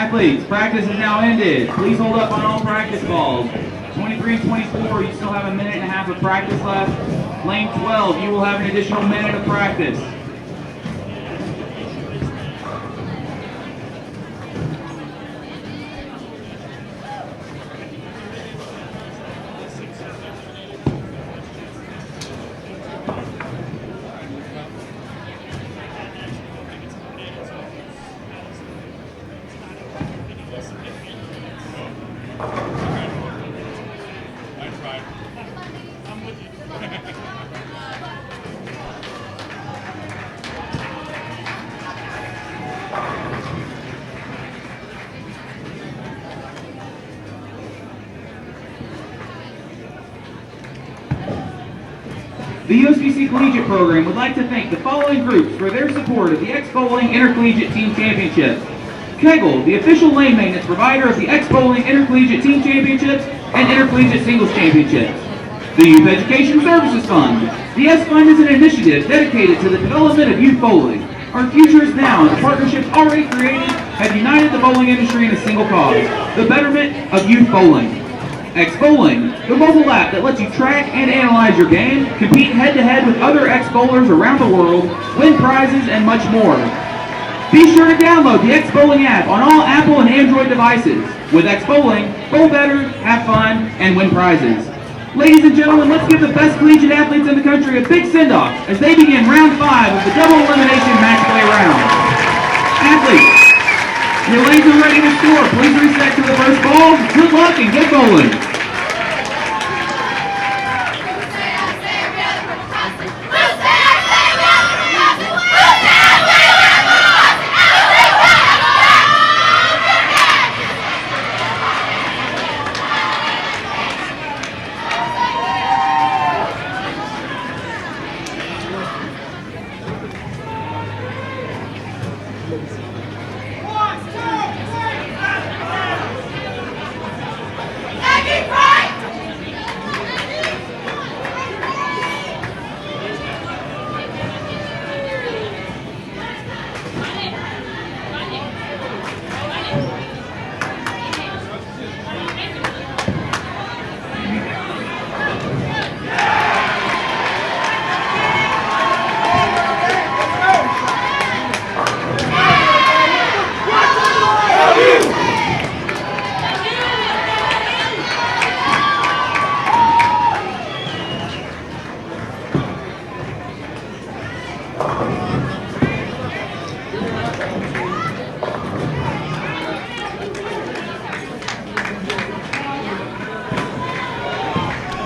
Athletes, practice is now ended. Please hold up on all practice balls. 23 and 24, you still have a minute and a half of practice left. Lane 12, you will have an additional minute of practice. The USBC Collegiate Program would like to thank the following groups for their support of the X-Bowling Intercollegiate Team Championships. Kegel, the official lane maintenance provider of the X-Bowling Intercollegiate Team Championships and Intercollegiate Singles Championships. The Youth Education Services Fund. The S-Fund is an initiative dedicated to the development of youth bowling. Our future is now, and the partnerships already created have united the bowling industry in a single cause, the betterment of youth bowling. X-Bowling, the mobile app that lets you track and analyze your game, compete head-to-head with other X-Bowlers around the world, win prizes, and much more. Be sure to download the X-Bowling app on all Apple and Android devices. With X-Bowling, bowl better, have fun, and win prizes. Ladies and gentlemen, let's give the best collegiate athletes in the country a big send-off as they begin round 5 of the double elimination match play round. Athletes, your lanes are ready to score. Please reset to the first ball. Good luck and get bowling.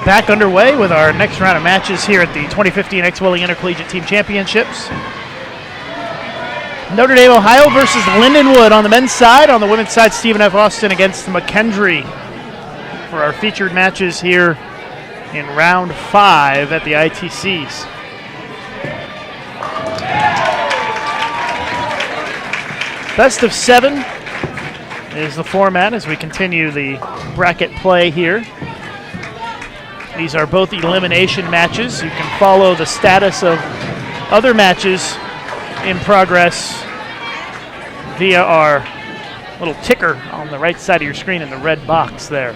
Back underway with our next round of matches here at the 2015 X-Bowling Intercollegiate Team Championships. Notre Dame, Ohio versus Lindenwood on the men's side. On the women's side, Stephen F. Austin against McKendree for our featured matches here in round 5 at the ITCs. Best of 7 is the format as we continue the bracket play here. These are both elimination matches. You can follow the status of other matches in progress via our little ticker on the right side of your screen in the red box there.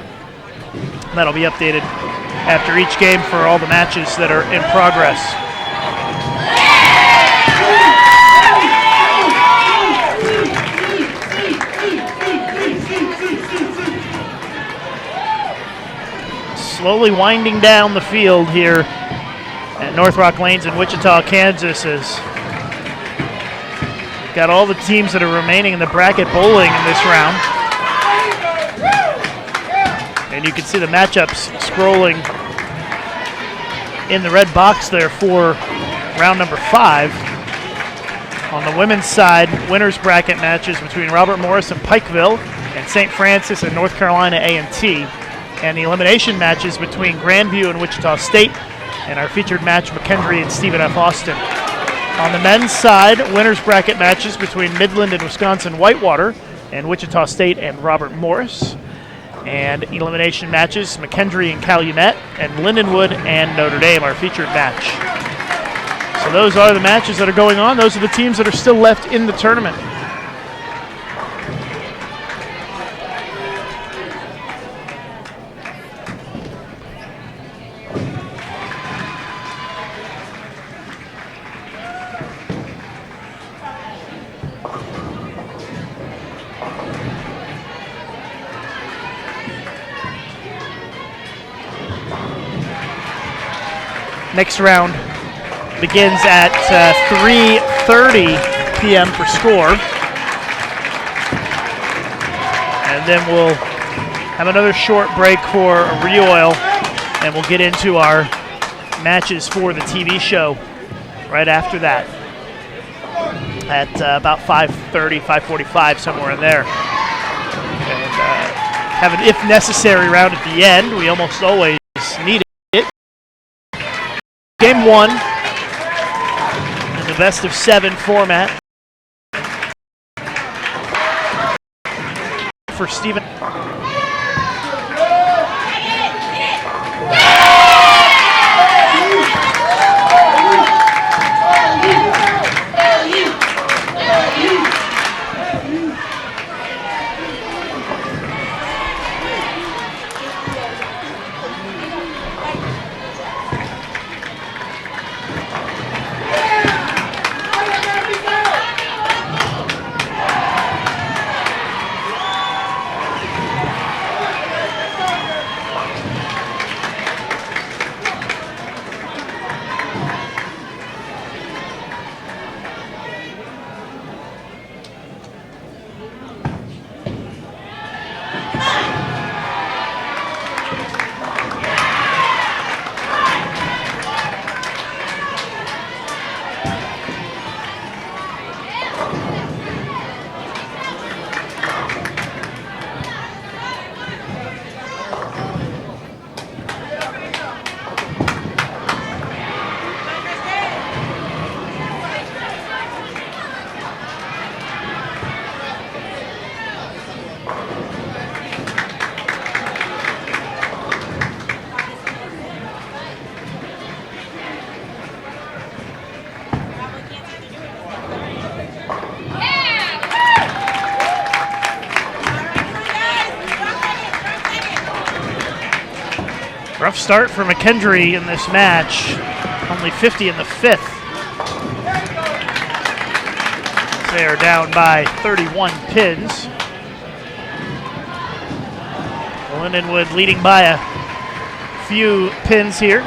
That'll be updated after each game for all the matches that are in progress. Slowly winding down the field here at North Rock Lanes in Wichita, Kansas, as got all the teams that are remaining in the bracket bowling in this round. And you can see the matchups scrolling in the red box there for round number 5. On the women's side, winners bracket matches between Robert Morris and Pikeville and St. Francis and North Carolina A&T. And the elimination matches between Grandview and Wichita State, and our featured match, McKendree and Stephen F. Austin. On the men's side, winners bracket matches between Midland and Wisconsin Whitewater, and Wichita State and Robert Morris. And elimination matches, McKendree and Calumet, and Lindenwood and Notre Dame, our featured match. So those are the matches that are going on. Those are the teams that are still left in the tournament. Next round begins at 3:30 p.m. for score. And then we'll have another short break for a re-oil, and we'll get into our matches for the TV show right after that at about 5:30, 5:45, somewhere in there. And have an if necessary round at the end. We almost always need it. Game 1 in the best of 7 format for Stephen. Rough start for McKendree in this match. Only 50 in the 5th. They are down by 31 pins. Lindenwood leading by a few pins here.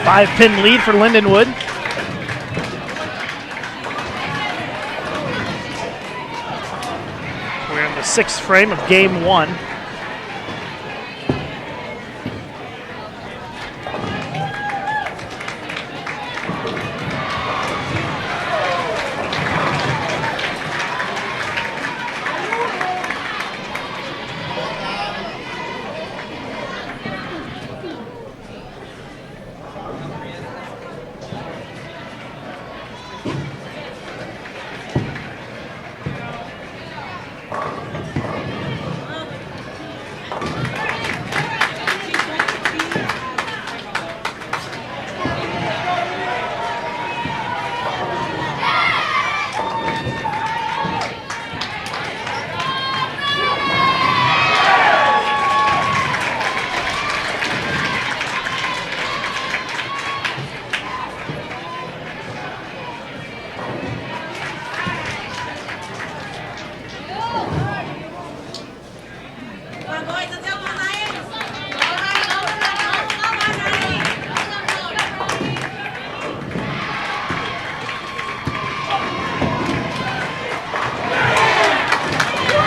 Five-pin lead for Lindenwood. We're in the 6th frame of game 1.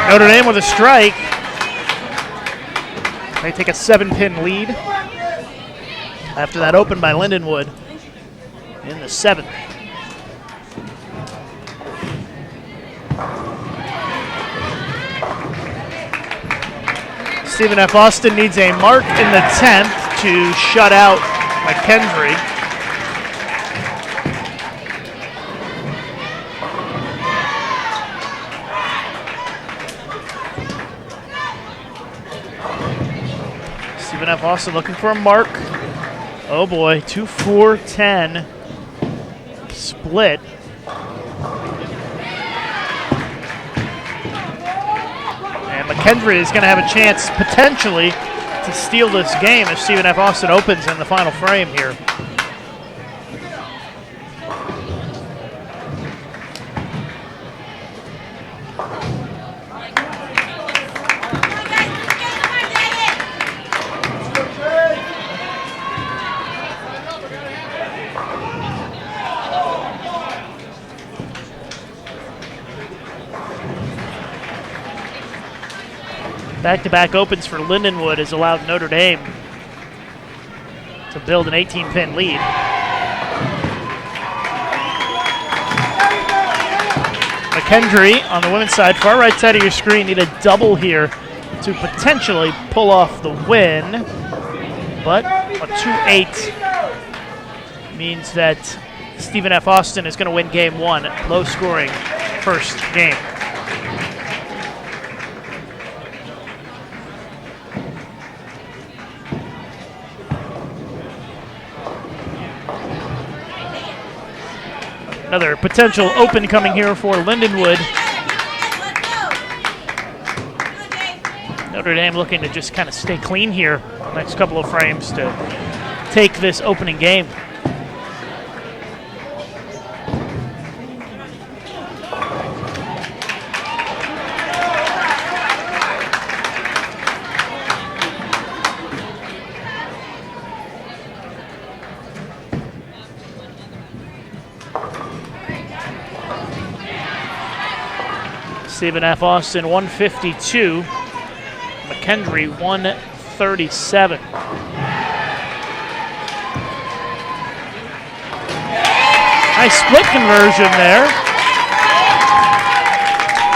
Notre Dame with a strike. They take a 7-pin lead. after that open by Lindenwood in the 7th. Stephen F. Austin needs a mark in the 10th to shut out McKendree. Stephen F. Austin looking for a mark. Oh boy, 2-4-10 split. And McKendree is going to have a chance potentially to steal this game if Stephen F. Austin opens in the final frame here. Back-to-back opens for Lindenwood has allowed Notre Dame to build an 18-pin lead. McKendree on the women's side, far right side of your screen, need a double here to potentially pull off the win. But a 2-8 means that Stephen F. Austin is going to win game 1, low-scoring first game. Another potential open coming here for Lindenwood. Notre Dame looking to just kind of stay clean here next couple of frames to take this opening game. Stephen F. Austin 152, McKendree 137. Nice split conversion there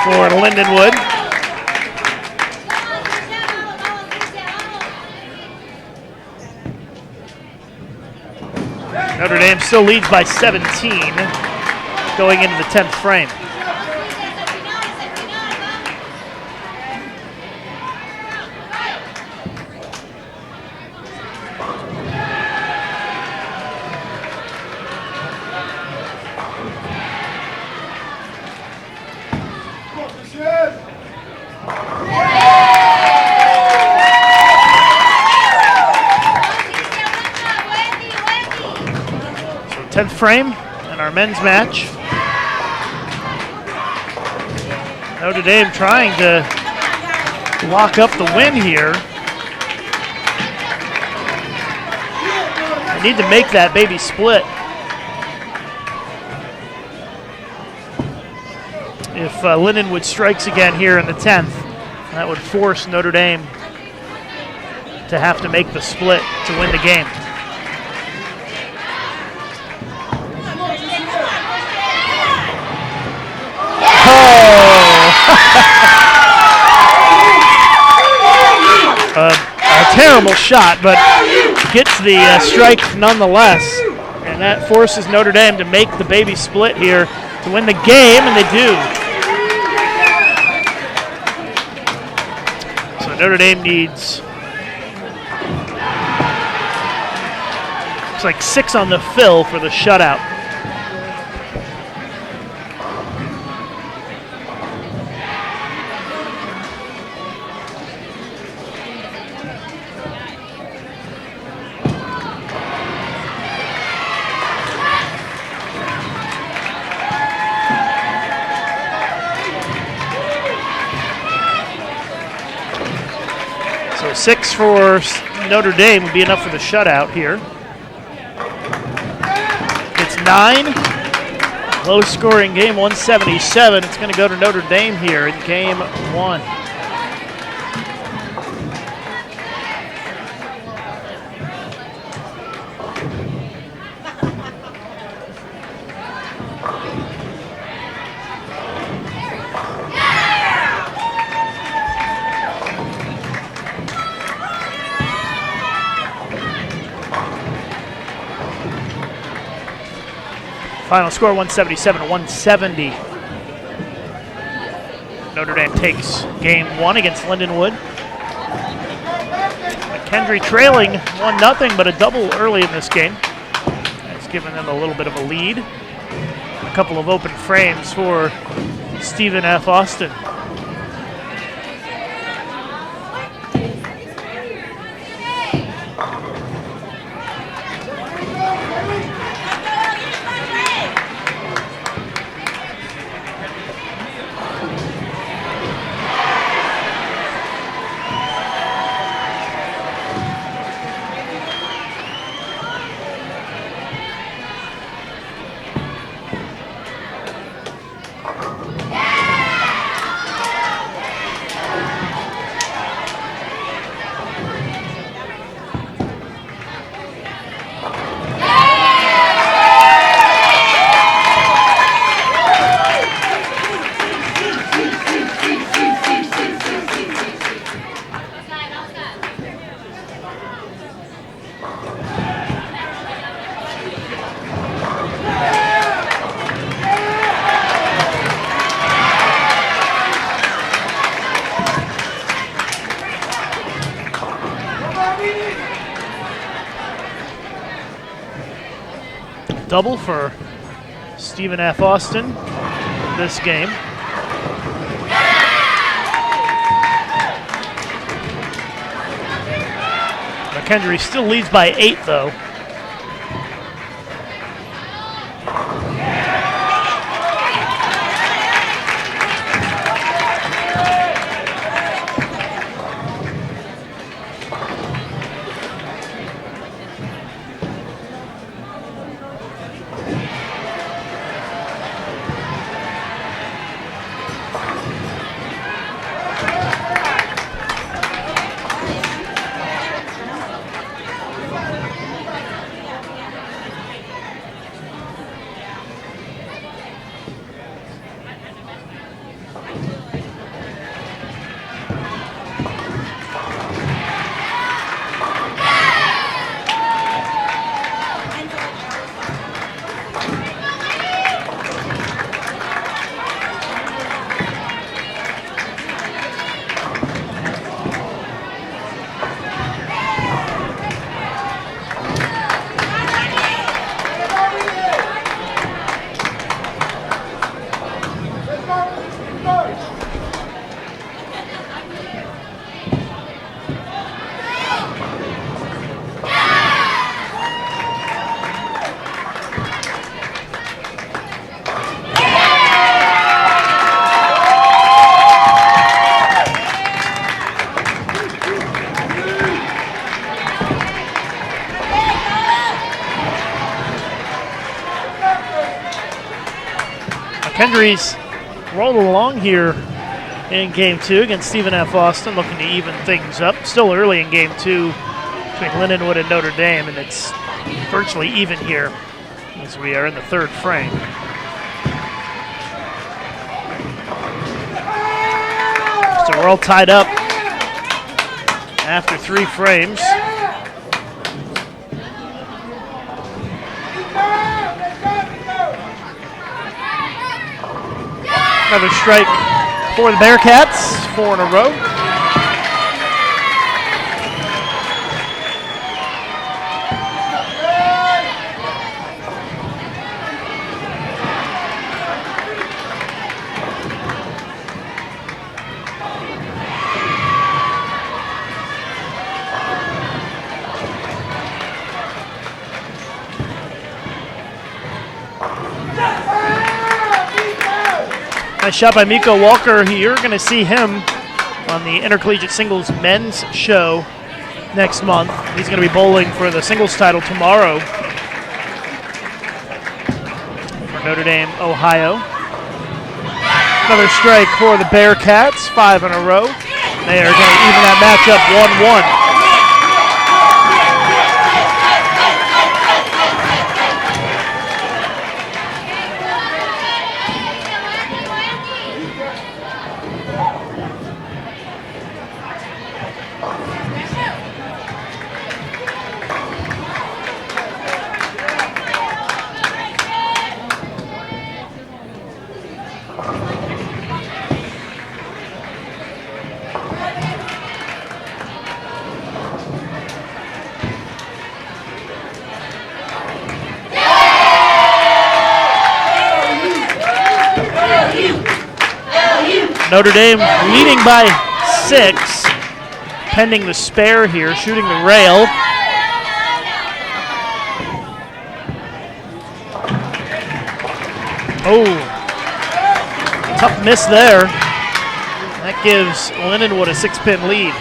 for Lindenwood. Notre Dame still leads by 17 going into the 10th frame. So 10th frame in our men's match. Notre Dame trying to lock up the win here. They need to make that baby split. If Lindenwood strikes again here in the 10th, that would force Notre Dame to have to make the split to win the game. A terrible shot, but gets the strike nonetheless, and that forces Notre Dame to make the baby split here to win the game, and they do. So Notre Dame needs, it's like 6 on the fill for the shutout. So 6 for Notre Dame would be enough for the shutout here. It's 9. Low scoring game, 177. It's going to go to Notre Dame here in game 1. Final score 177-170. Notre Dame takes game 1 against Lindenwood. McKendree trailing 1-0, but a double early in this game. It's given them a little bit of a lead. A couple of open frames for Stephen F. Austin. Double for Stephen F. Austin this game. McKendree still leads by 8, though. McKendree's rolling along here in game 2 against Stephen F. Austin, looking to even things up. Still early in game 2 between Lindenwood and Notre Dame, and it's virtually even here as we are in the 3rd frame. So we're all tied up after 3 frames. Another strike for the Bearcats, 4 in a row. Nice shot by Miko Walker. You're going to see him on the Intercollegiate Singles Men's Show next month. He's going to be bowling for the singles title tomorrow for Notre Dame, Ohio. Another strike for the Bearcats, 5 in a row. They are going to even that matchup 1-1. Notre Dame leading by 6, pending the spare here, shooting the rail. Oh, tough miss there. That gives Lindenwood a 6-pin lead.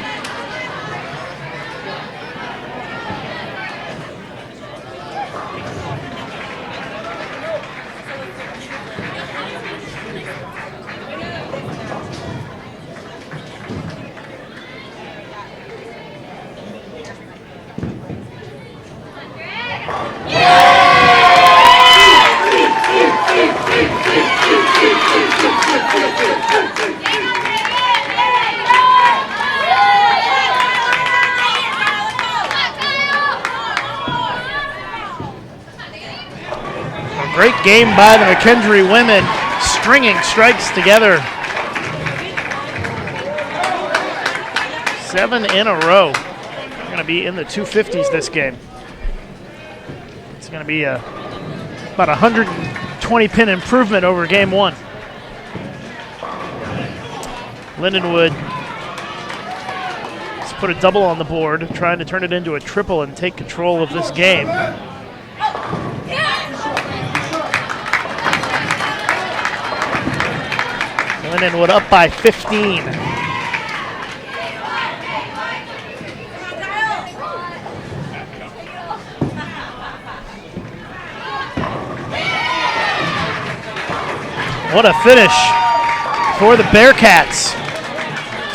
Great game by the McKendree women, stringing strikes together. 7 in a row. They're going to be in the 250s this game. It's going to be about 120 pin improvement over game 1. Lindenwood has put a double on the board, trying to turn it into a triple and take control of this game. Lindenwood up by 15. What a finish for the Bearcats.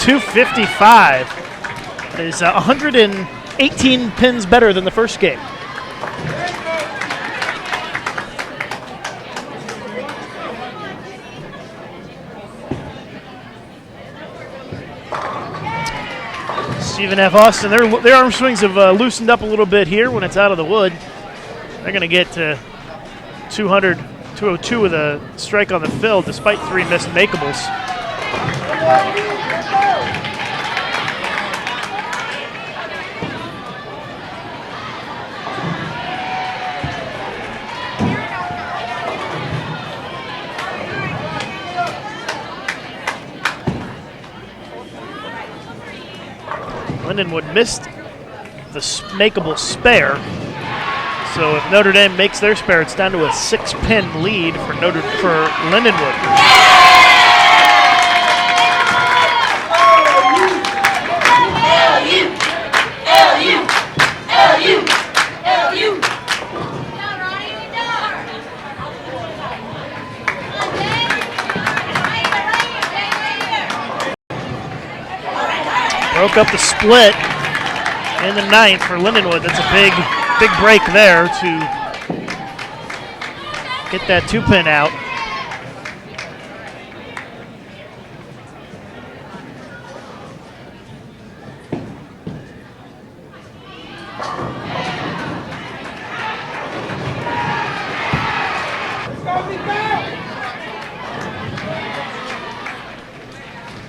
255. That is 118 pins better than the first game. Stephen F. Austin, their arm swings have loosened up a little bit here when it's out of the wood. They're going to get to 202 with a strike on the fill despite 3 missed makeables. Lindenwood missed the makeable spare. So if Notre Dame makes their spare, it's down to a 6-pin lead for Lindenwood. Broke up the split in the 9th for Lindenwood. That's a big break there to get that 2-pin out.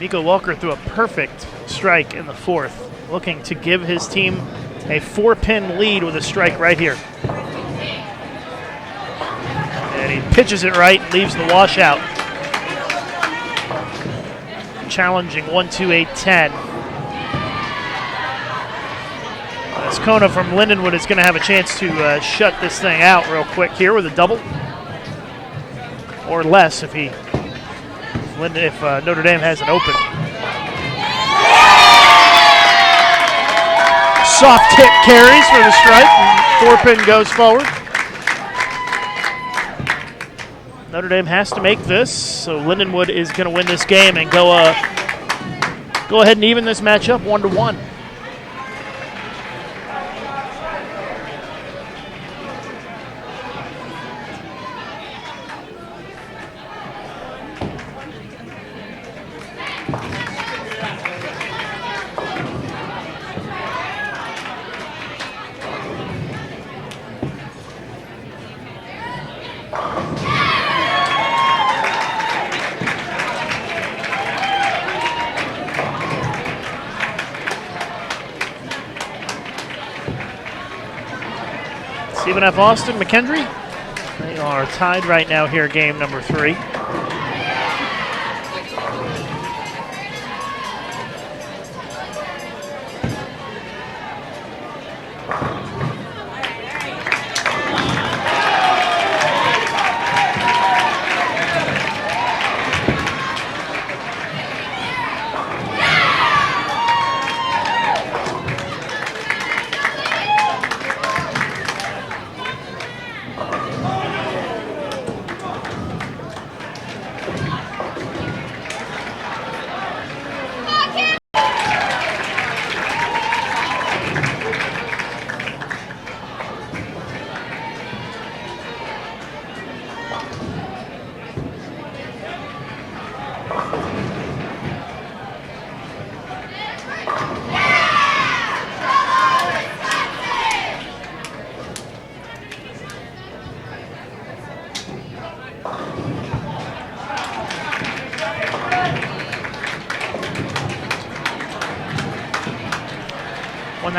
Nico Walker threw a perfect strike in the 4th, looking to give his team a 4-pin lead with a strike right here. And he pitches it right, leaves the washout. Challenging 1-2-8-10. Kona from Lindenwood is going to have a chance to shut this thing out real quick here with a double. Or less if Notre Dame has an open. Soft hit carries for the strike, and 4-pin goes forward. Notre Dame has to make this, so Lindenwood is going to win this game and go ahead and even this matchup 1-1. Stephen F. Austin, McKendree. They are tied right now here, game number 3.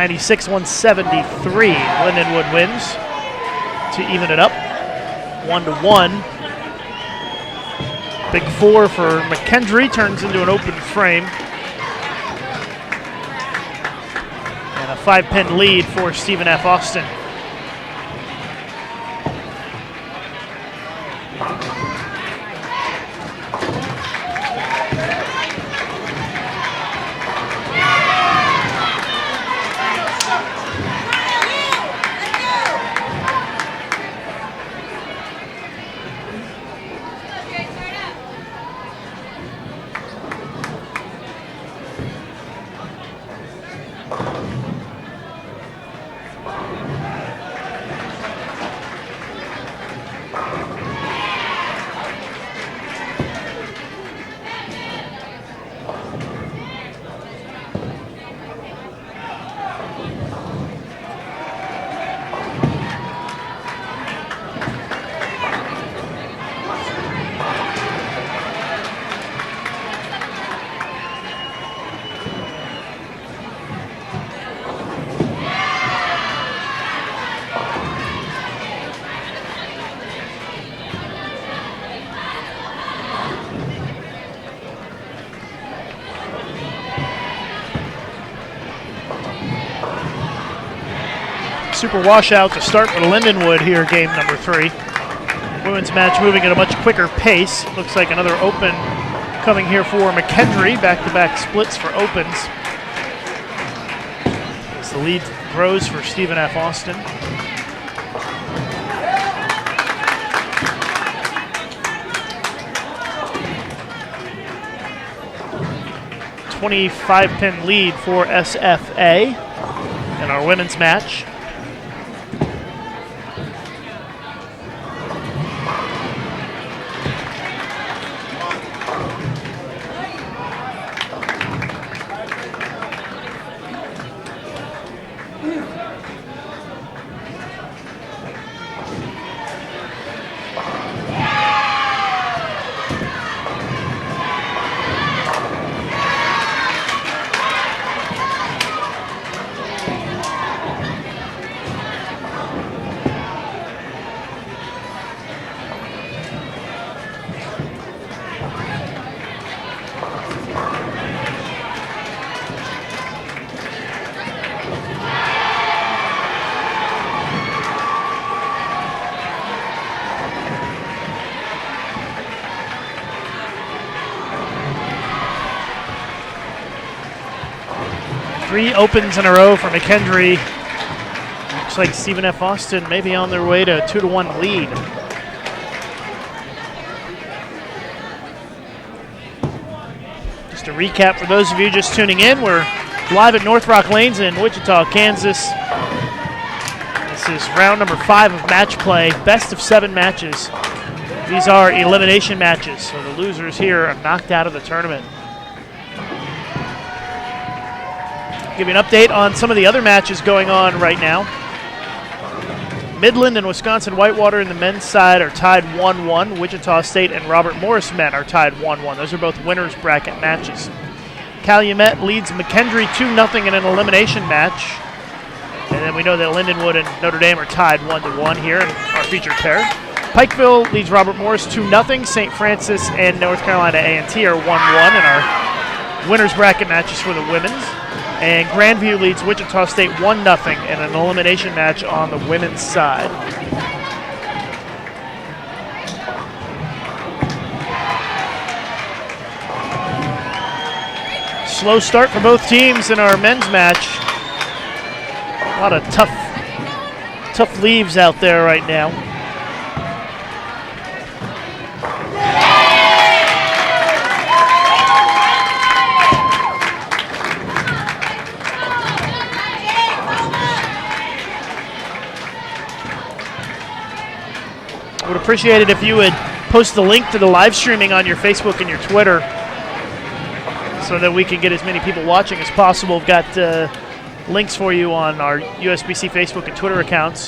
96-173. Lindenwood wins to even it up. 1-1. Big 4 for McKendree turns into an open frame. And a 5-pin lead for Stephen F. Austin. Super washout to start for Lindenwood here, game number 3. Women's match moving at a much quicker pace. Looks like another open coming here for McKendree. Back-to-back splits for opens. As the lead grows for Stephen F. Austin. A 25-pin lead for SFA in our women's match. Three opens in a row for McKendree. Looks like Stephen F. Austin may be on their way to a 2-1 lead. Just a recap for those of you just tuning in, we're live at North Rock Lanes in Wichita, Kansas. This is round number 5 of match play, best of 7 matches. These are elimination matches, so the losers here are knocked out of the tournament. Give you an update on some of the other matches going on right now. Midland and Wisconsin Whitewater in the men's side are tied 1-1. Wichita State and Robert Morris men are tied 1-1. Those are both winners bracket matches. Calumet leads McKendree 2-0 in an elimination match. And then we know that Lindenwood and Notre Dame are tied 1-1 here in our featured pair. Pikeville leads Robert Morris 2-0. St. Francis and North Carolina A&T are 1-1 in our winners bracket matches for the women's. And Grandview leads Wichita State 1-0 in an elimination match on the women's side. Slow start for both teams in our men's match. A lot of tough leaves out there right now. Would appreciate it if you would post the link to the live streaming on your Facebook and your Twitter so that we can get as many people watching as possible. We've got links for you on our USBC Facebook and Twitter accounts.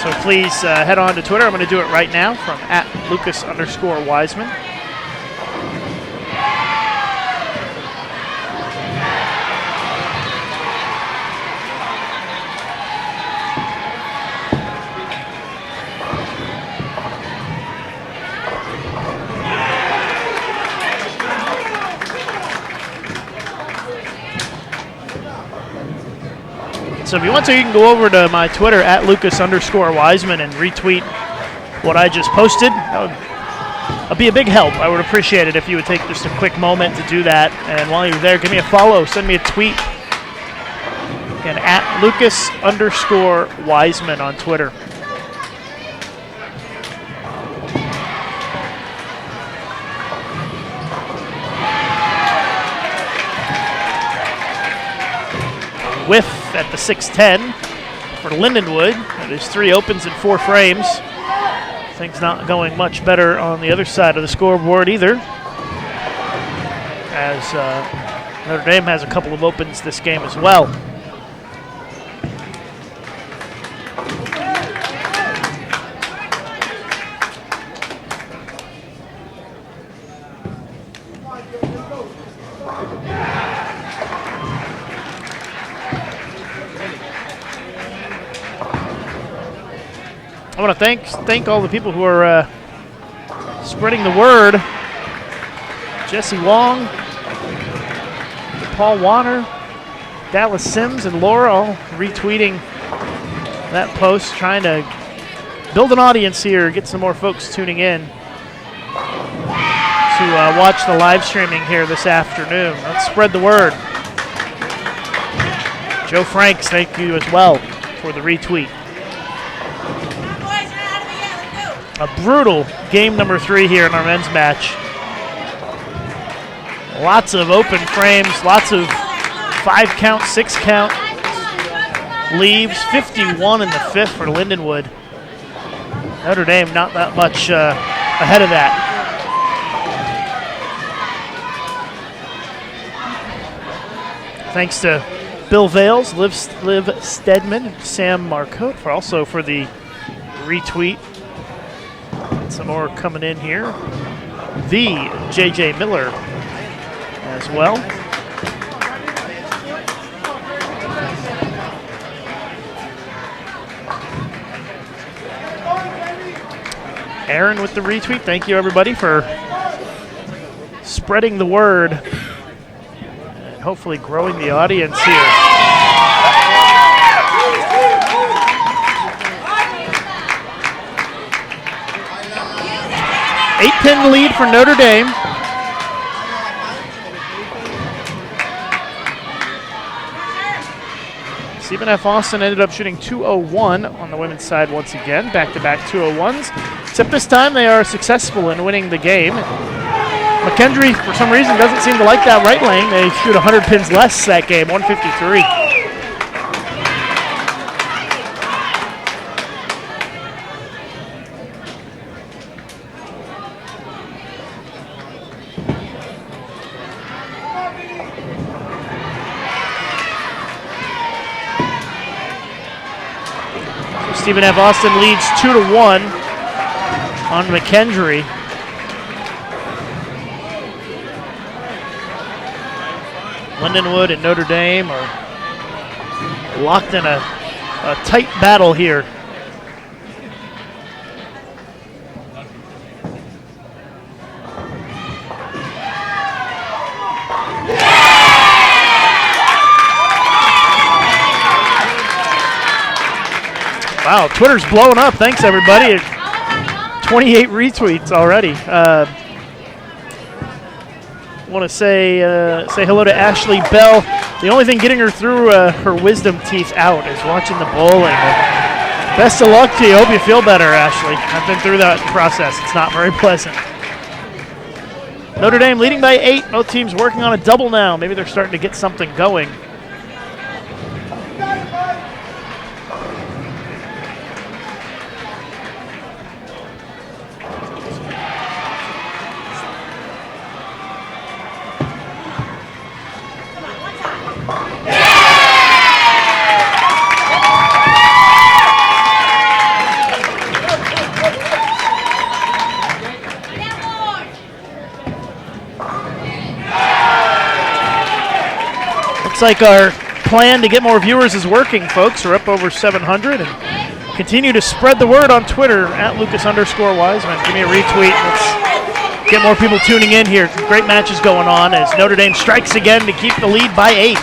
So please head on to Twitter. I'm going to do it right now from @Lucas_Wiseman. So if you want to, you can go over to my Twitter at Lucas_Wiseman and retweet what I just posted. That would be a big help. I would appreciate it if you would take just a quick moment to do that. And while you're there, give me a follow, send me a tweet. Again, at Lucas_Wiseman on Twitter. Whiff at the 6'10 for Lindenwood. That is 3 opens and 4 frames. Things not going much better on the other side of the scoreboard either, as Notre Dame has a couple of opens this game as well. I want to thank all the people who are spreading the word. Jesse Wong, Paul Warner, Dallas Sims, and Laura all retweeting that post, trying to build an audience here, get some more folks tuning in to watch the live streaming here this afternoon. Let's spread the word. Joe Franks, thank you as well for the retweet. A brutal game number 3 here in our men's match. Lots of open frames, lots of 5-count, 6-count leaves. 51 in the 5th for Lindenwood. Notre Dame not that much ahead of that. Thanks to Bill Vales, Liv Stedman, and Sam Marcotte for the retweet. Some more coming in here. The J.J. Miller as well. Aaron with the retweet. Thank you, everybody, for spreading the word and hopefully growing the audience here. 8-pin lead for Notre Dame. Stephen F. Austin ended up shooting 201 on the women's side once again, back-to-back 201s. Except this time they are successful in winning the game. McKendree, for some reason, doesn't seem to like that right lane. They shoot 100 pins less that game, 153. Stephen F. Austin leads 2-1 on McKendree. Lindenwood and Notre Dame are locked in a tight battle here. Wow, Twitter's blowing up. Thanks, everybody. 28 retweets already. Want to say hello to Ashley Bell. The only thing getting her through her wisdom teeth out is watching the bowling. Best of luck to you. Hope you feel better, Ashley. I've been through that process. It's not very pleasant. Notre Dame leading by 8. Both teams working on a double now. Maybe they're starting to get something going. Like our plan to get more viewers is working, folks. We're up over 700 and continue to spread the word on Twitter at Lucas_Wiseman. Give me a retweet. Let's get more people tuning in here. Great matches going on as Notre Dame strikes again to keep the lead by 8.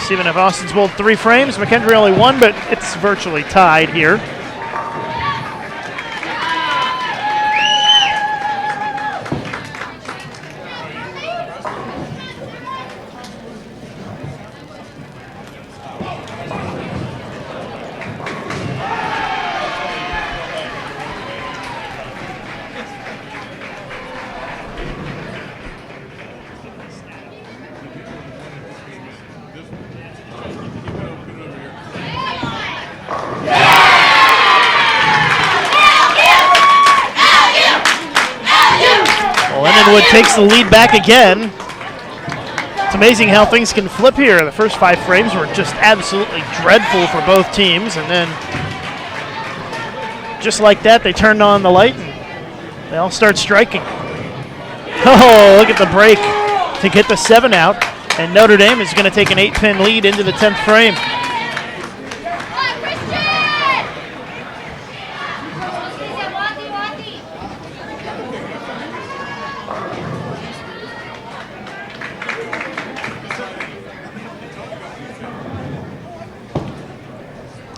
Even if Austin's bowled 3 frames, McKendree only 1, but it's virtually tied here. Lindenwood takes the lead back again. It's amazing how things can flip here. The first 5 frames were just absolutely dreadful for both teams, and then just like that, they turned on the light and they all start striking. Oh, look at the break to get the 7 out, and Notre Dame is going to take an 8-pin lead into the 10th frame.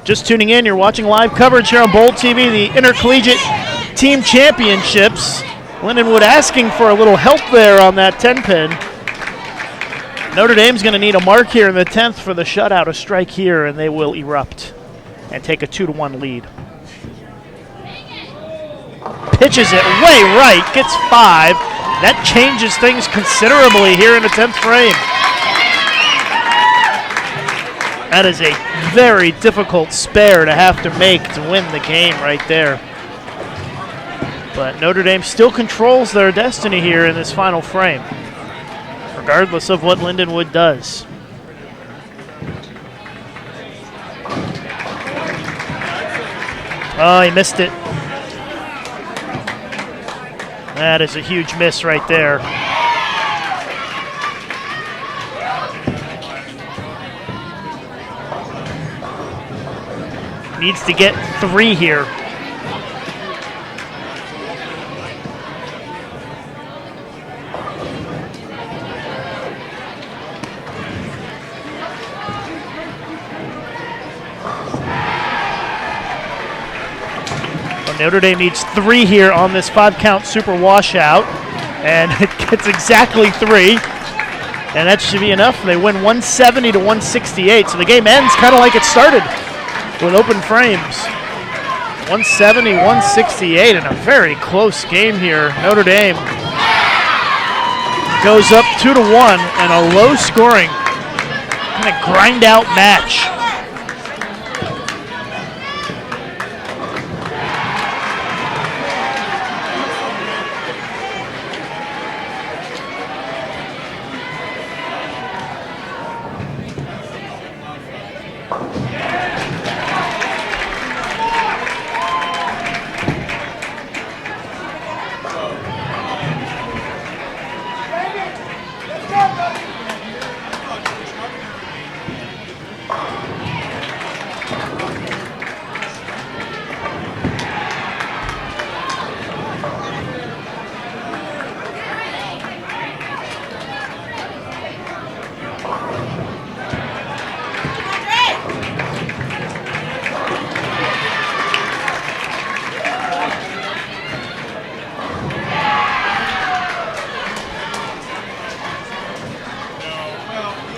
Just tuning in, you're watching live coverage here on Bowl TV, the Intercollegiate Team Championships. Lindenwood asking for a little help there on that 10-pin. Notre Dame's going to need a mark here in the 10th for the shutout, a strike here, and they will erupt and take a 2-1 lead. Pitches it way right, gets 5. That changes things considerably here in the 10th frame. That is a very difficult spare to have to make to win the game right there. But Notre Dame still controls their destiny here in this final frame, regardless of what Lindenwood does. Oh, he missed it. That is a huge miss right there. Needs to get 3 here. Well, Notre Dame needs 3 here on this 5-count super washout, and it gets exactly 3. And that should be enough. They win 170 to 168, so the game ends kind of like it started, with open frames. 170, 168, and a very close game here. Notre Dame goes up 2-1 and a low scoring, kind of grind out match.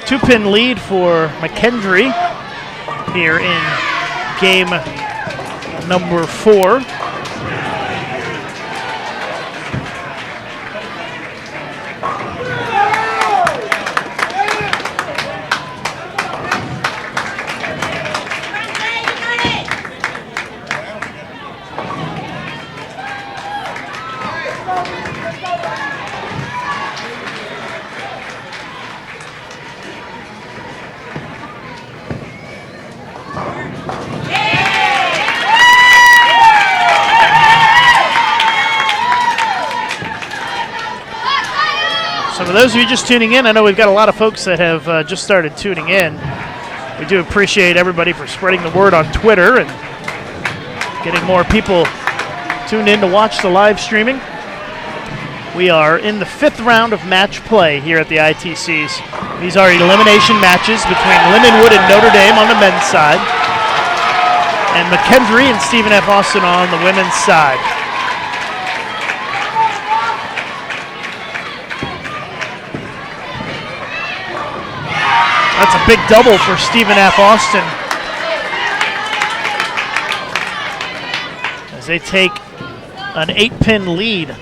Two-pin lead for McKendree here in game number 4. For those of you just tuning in, I know we've got a lot of folks that have just started tuning in. We do appreciate everybody for spreading the word on Twitter and getting more people tuned in to watch the live streaming. We are in the 5th round of match play here at the ITCs. These are elimination matches between Lindenwood and Notre Dame on the men's side, and McKendree and Stephen F. Austin on the women's side. That's a big double for Stephen F. Austin as they take an 8-pin lead.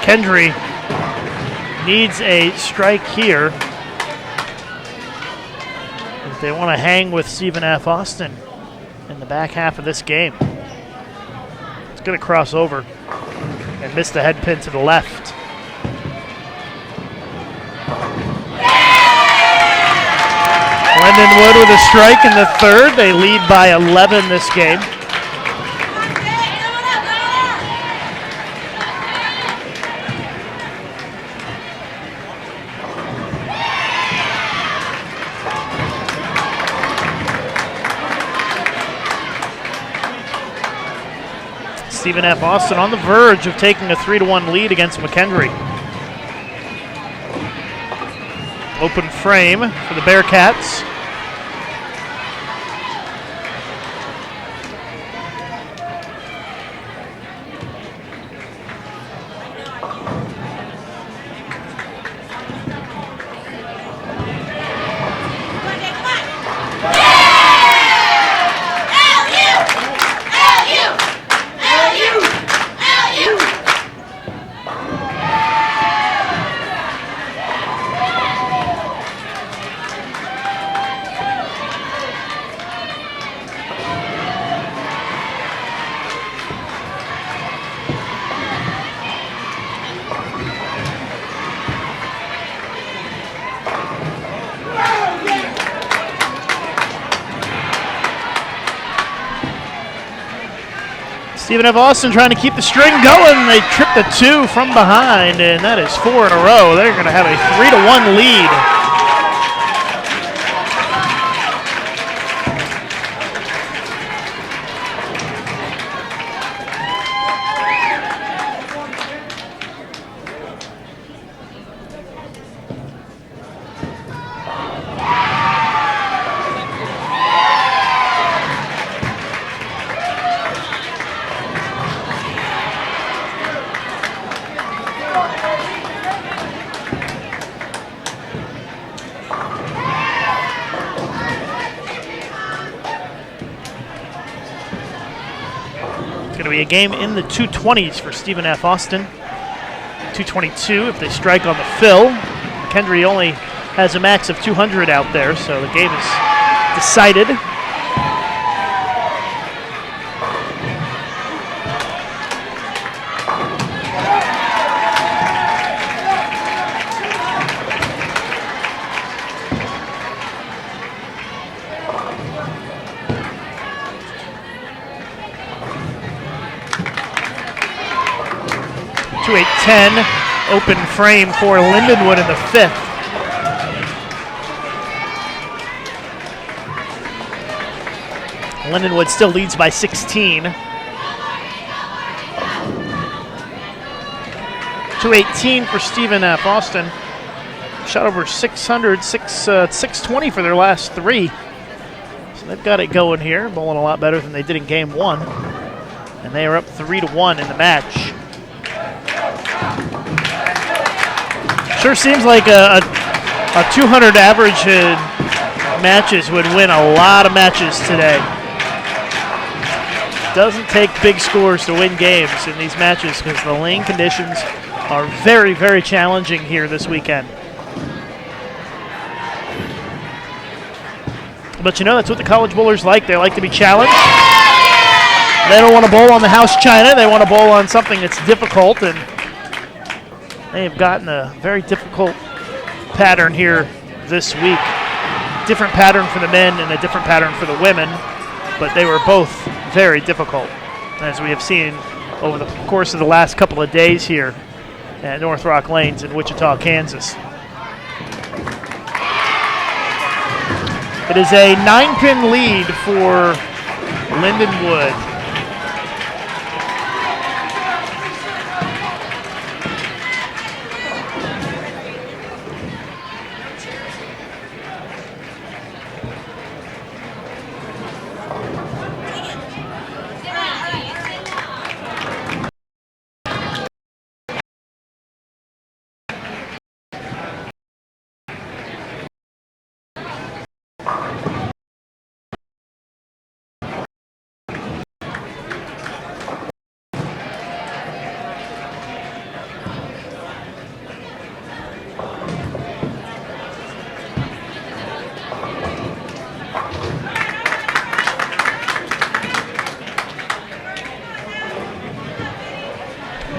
Kendry needs a strike here if they want to hang with Stephen F. Austin in the back half of this game. It's going to cross over and miss the head pin to the left. Lindenwood with a strike in the 3rd. They lead by 11 this game. Stephen F. Austin on the verge of taking a 3-1 lead against McKendree. Open frame for the Bearcats. Stephen F. Austin trying to keep the string going. They trip the 2 from behind, and that is 4 in a row. They're going to have a 3-1 lead. Be a game in the 220s for Stephen F. Austin. 222 if they strike on the fill. McKendree only has a max of 200 out there, so the game is decided. To a 10 open frame for Lindenwood in the 5th. Lindenwood still leads by 16. 218 for Stephen F. Austin. Shot over 600, 620 for their last 3. So they've got it going here, bowling a lot better than they did in game 1. And they are up 3-1 in the match. Sure seems like a 200 average matches would win a lot of matches today. Doesn't take big scores to win games in these matches because the lane conditions are very, very challenging here this weekend. But you know, that's what the college bowlers like. They like to be challenged. They don't want to bowl on the house china. They want to bowl on something that's difficult, and they have gotten a very difficult pattern here this week. Different pattern for the men and a different pattern for the women, but they were both very difficult, as we have seen over the course of the last couple of days here at North Rock Lanes in Wichita, Kansas. It is a 9-pin lead for Lindenwood.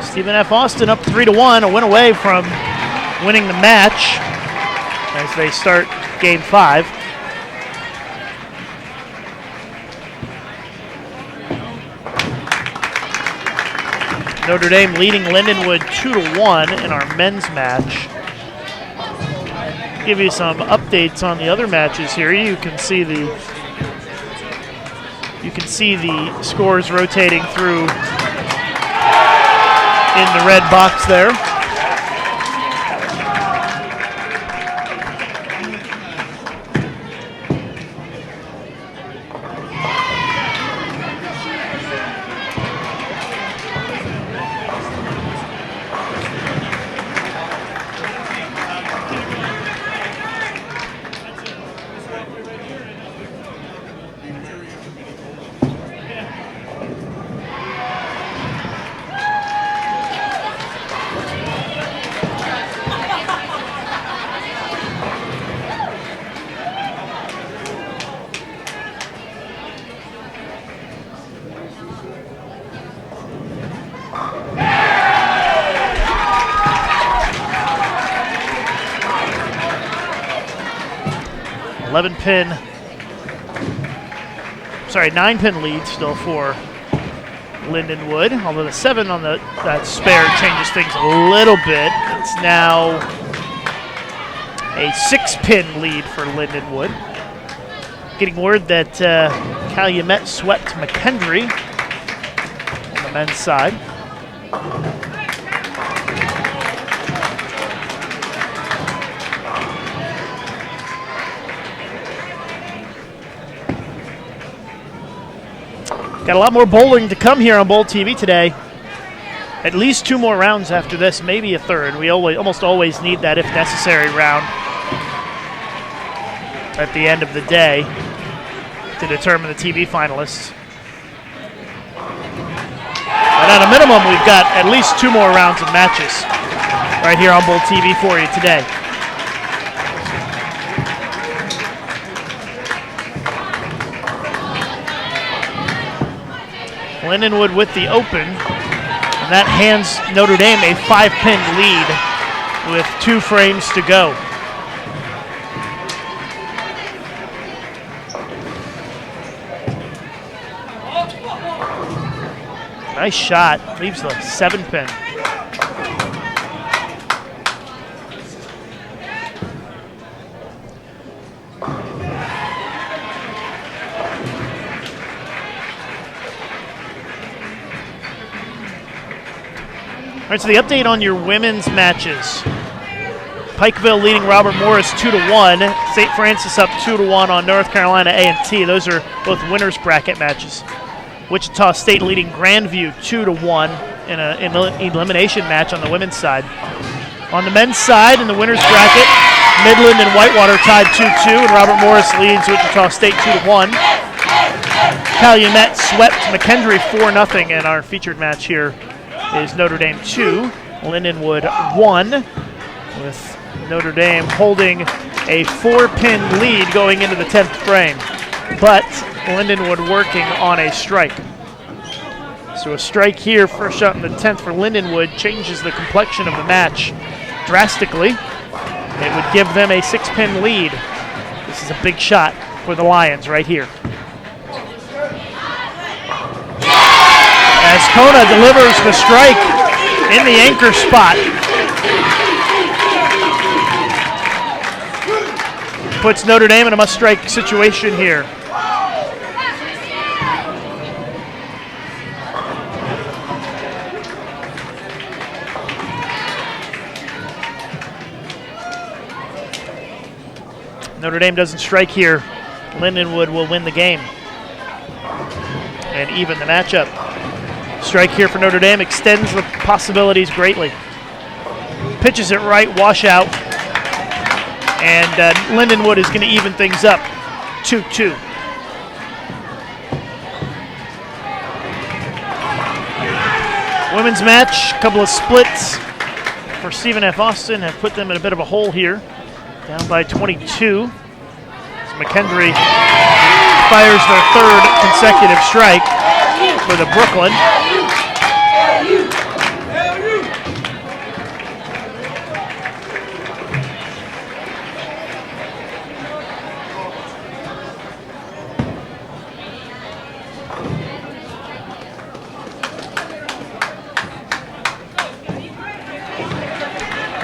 Stephen F. Austin up 3-1, a win away from winning the match as they start Game 5. Notre Dame leading Lindenwood 2-1 in our men's match. Give you some updates on the other matches here. You can see the scores rotating through in the red box there. Nine-pin lead still for Lindenwood, although the 7 on that spare changes things a little bit. It's now a 6-pin lead for Lindenwood. Getting word that Calumet swept McKendree on the men's side. Got a lot more bowling to come here on Bowl TV today. At least 2 more rounds after this, maybe a third. We almost always need that if necessary round at the end of the day to determine the TV finalists. But at a minimum, we've got at least 2 more rounds of matches right here on Bowl TV for you today. Lindenwood with the open, and that hands Notre Dame a 5-pin lead with 2 frames to go. Nice shot, leaves the 7-pin. All right, so the update on your women's matches. Pikeville leading Robert Morris 2-1. St. Francis up 2-1 on North Carolina A&T. Those are both winners bracket matches. Wichita State leading Grandview 2-1 in an elimination match on the women's side. On the men's side, in the winners bracket, Midland and Whitewater tied 2-2, and Robert Morris leads Wichita State 2-1. Calumet swept McKendree 4-0, and our featured match here is Notre Dame 2, Lindenwood 1, with Notre Dame holding a 4-pin lead going into the 10th frame, but Lindenwood working on a strike. So a strike here, first shot in the 10th for Lindenwood, changes the complexion of the match drastically. It would give them a 6-pin lead. This is a big shot for the Lions right here. As Kona delivers the strike in the anchor spot. Puts Notre Dame in a must-strike situation here. Notre Dame doesn't strike here. Lindenwood will win the game and even the matchup. Strike here for Notre Dame extends the possibilities greatly. Pitches it right, washout, and Lindenwood is going to even things up. 2-2. Women's match, a couple of splits for Stephen F. Austin have put them in a bit of a hole here. Down by 22. So McKendree fires their third consecutive strike for the Brooklyn.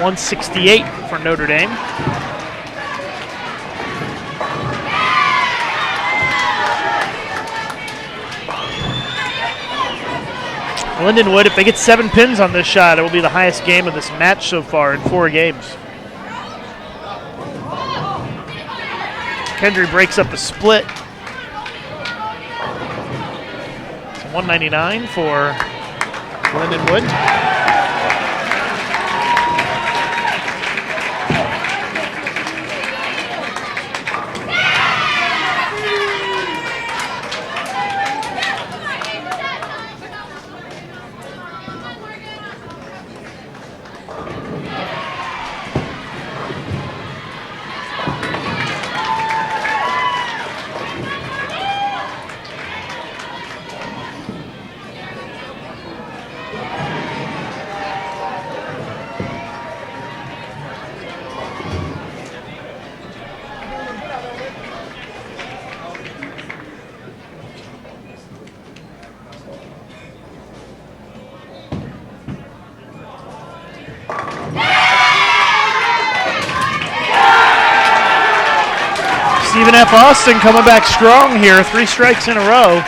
.168 for Notre Dame. Lindenwood, if they get 7 pins on this shot, it will be the highest game of this match so far in 4 games. Kendry breaks up the split. It's 199 for Lindenwood. Stephen F. Austin coming back strong here, 3 strikes in a row.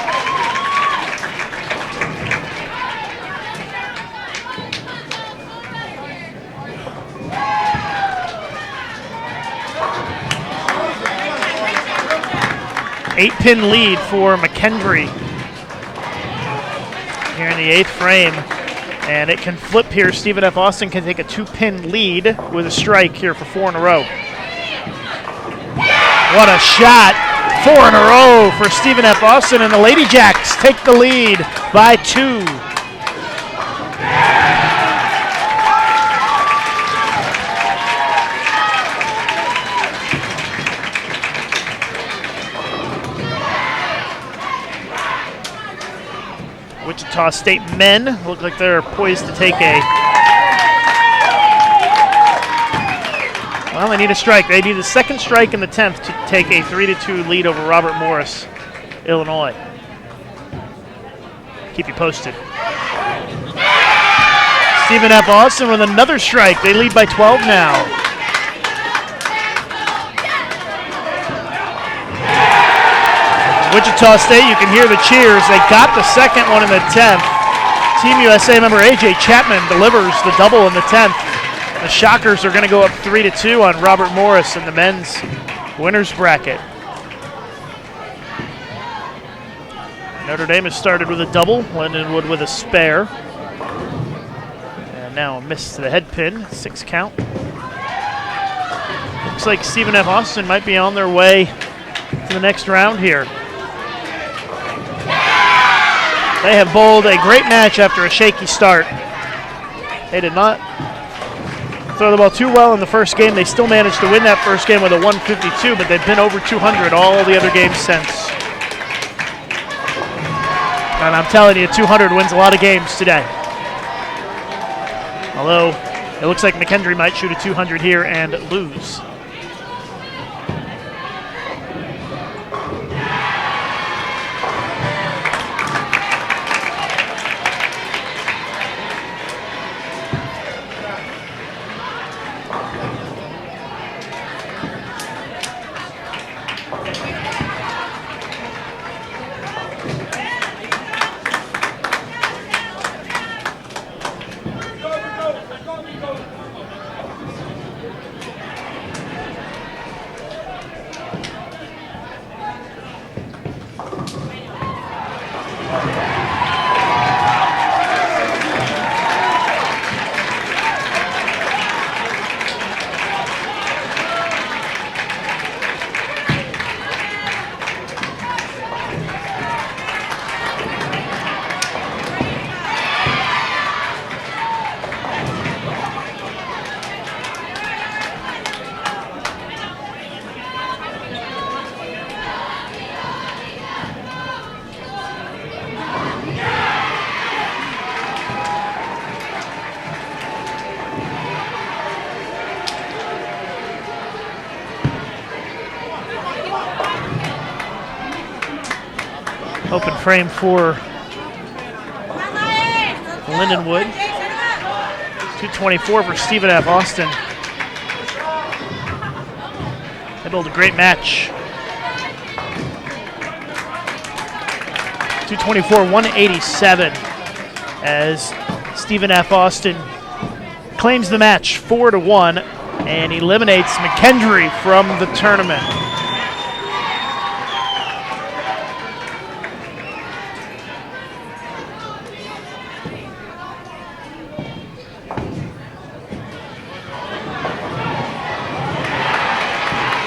Eight-pin lead for McKendree here in the 8th frame. And it can flip here. Stephen F. Austin can take a 2-pin lead with a strike here for 4 in a row. What a shot. 4 in a row for Stephen F. Austin, and the Lady Jacks take the lead by 2. Wichita State men look like they're poised to take well, they need a strike. They need a second strike in the 10th to take a 3-2 lead over Robert Morris, Illinois. Keep you posted. Stephen F. Austin with another strike. They lead by 12 now. Wichita State, you can hear the cheers. They got the second one in the 10th. Team USA member A.J. Chapman delivers the double in the 10th. The Shockers are going to go up 3-2 on Robert Morris in the men's winners bracket. Notre Dame has started with a double, Lindenwood with a spare. And now a miss to the head pin, 6 count. Looks like Stephen F. Austin might be on their way to the next round here. They have bowled a great match after a shaky start. They did not throw the ball too well in the first game. They still managed to win that first game with a 152, but they've been over 200 all the other games since. And I'm telling you, 200 wins a lot of games today. Although it looks like McKendree might shoot a 200 here and lose. Open frame for Lindenwood. 224 for Stephen F. Austin. They built a great match. 224, 187 as Stephen F. Austin claims the match 4-1 and eliminates McKendree from the tournament.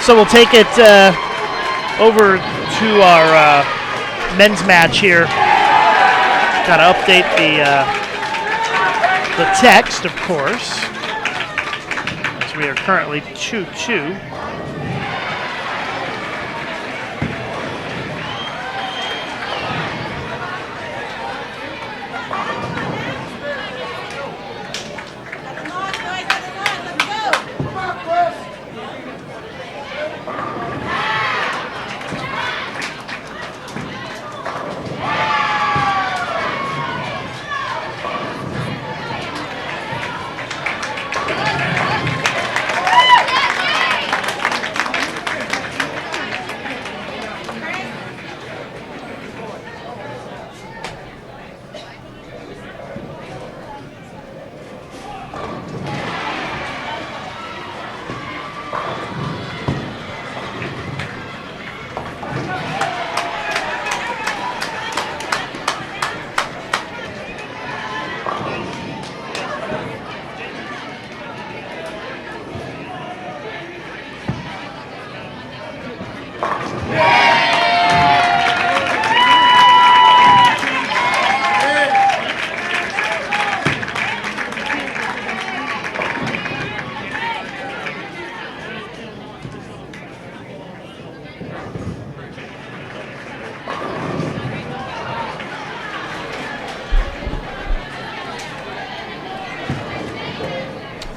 So we'll take it over to our men's match here. Got to update the text, of course, as we are currently 2-2.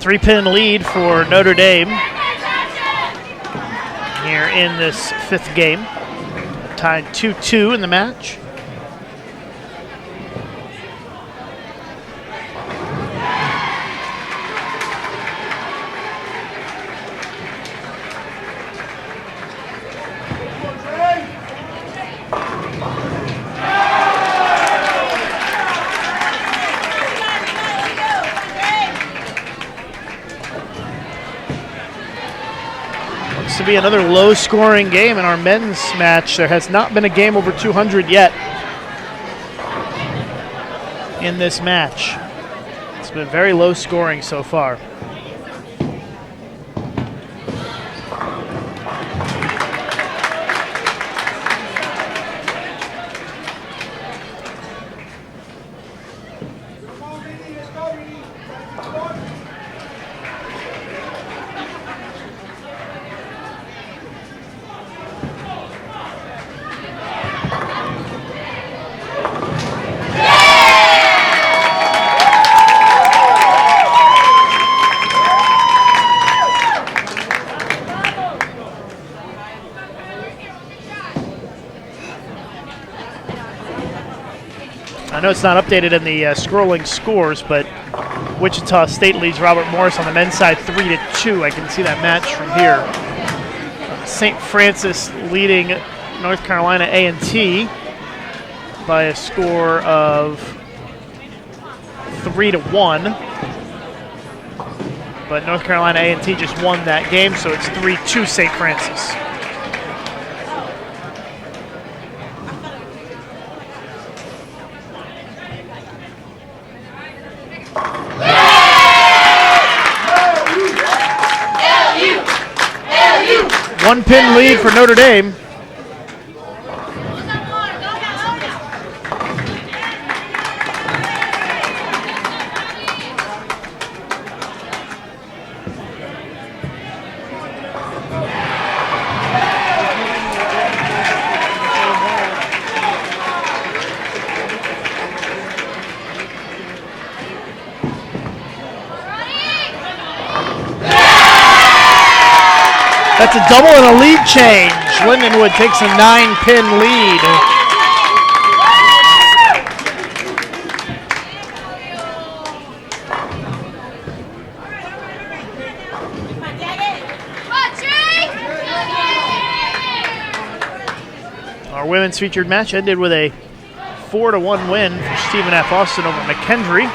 Three-pin lead for Notre Dame here in this fifth game. Tied 2-2 in the match. To be another low-scoring game in our men's match. There has not been a game over 200 yet in this match. It's been very low-scoring so far. I know it's not updated in the scrolling scores, but Wichita State leads Robert Morris on the men's side 3-2. I can see that match from here. St. Francis leading North Carolina A&T by a score of 3-1. But North Carolina A&T just won that game, so it's 3-2 St. Francis. One pin lead for Notre Dame. That's a double and a lead change. Lindenwood takes a 9-pin lead. Our women's featured match ended with a 4-1 win for Stephen F. Austin over McKendree.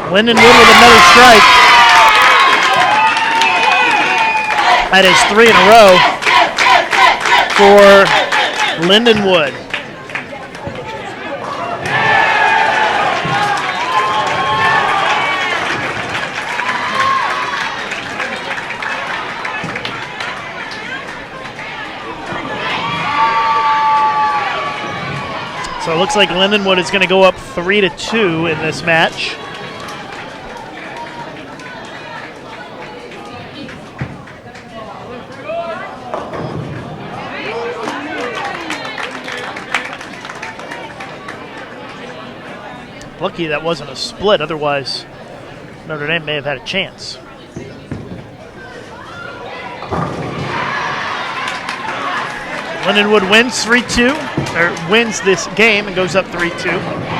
Lindenwood with another strike. That is 3 in a row for Lindenwood. So it looks like Lindenwood is going to go up 3-2 in this match. Lucky that wasn't a split, otherwise Notre Dame may have had a chance. Lindenwood wins 3-2, or wins this game and goes up 3-2.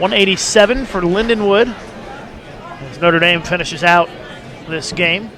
.187 for Lindenwood as Notre Dame finishes out this game.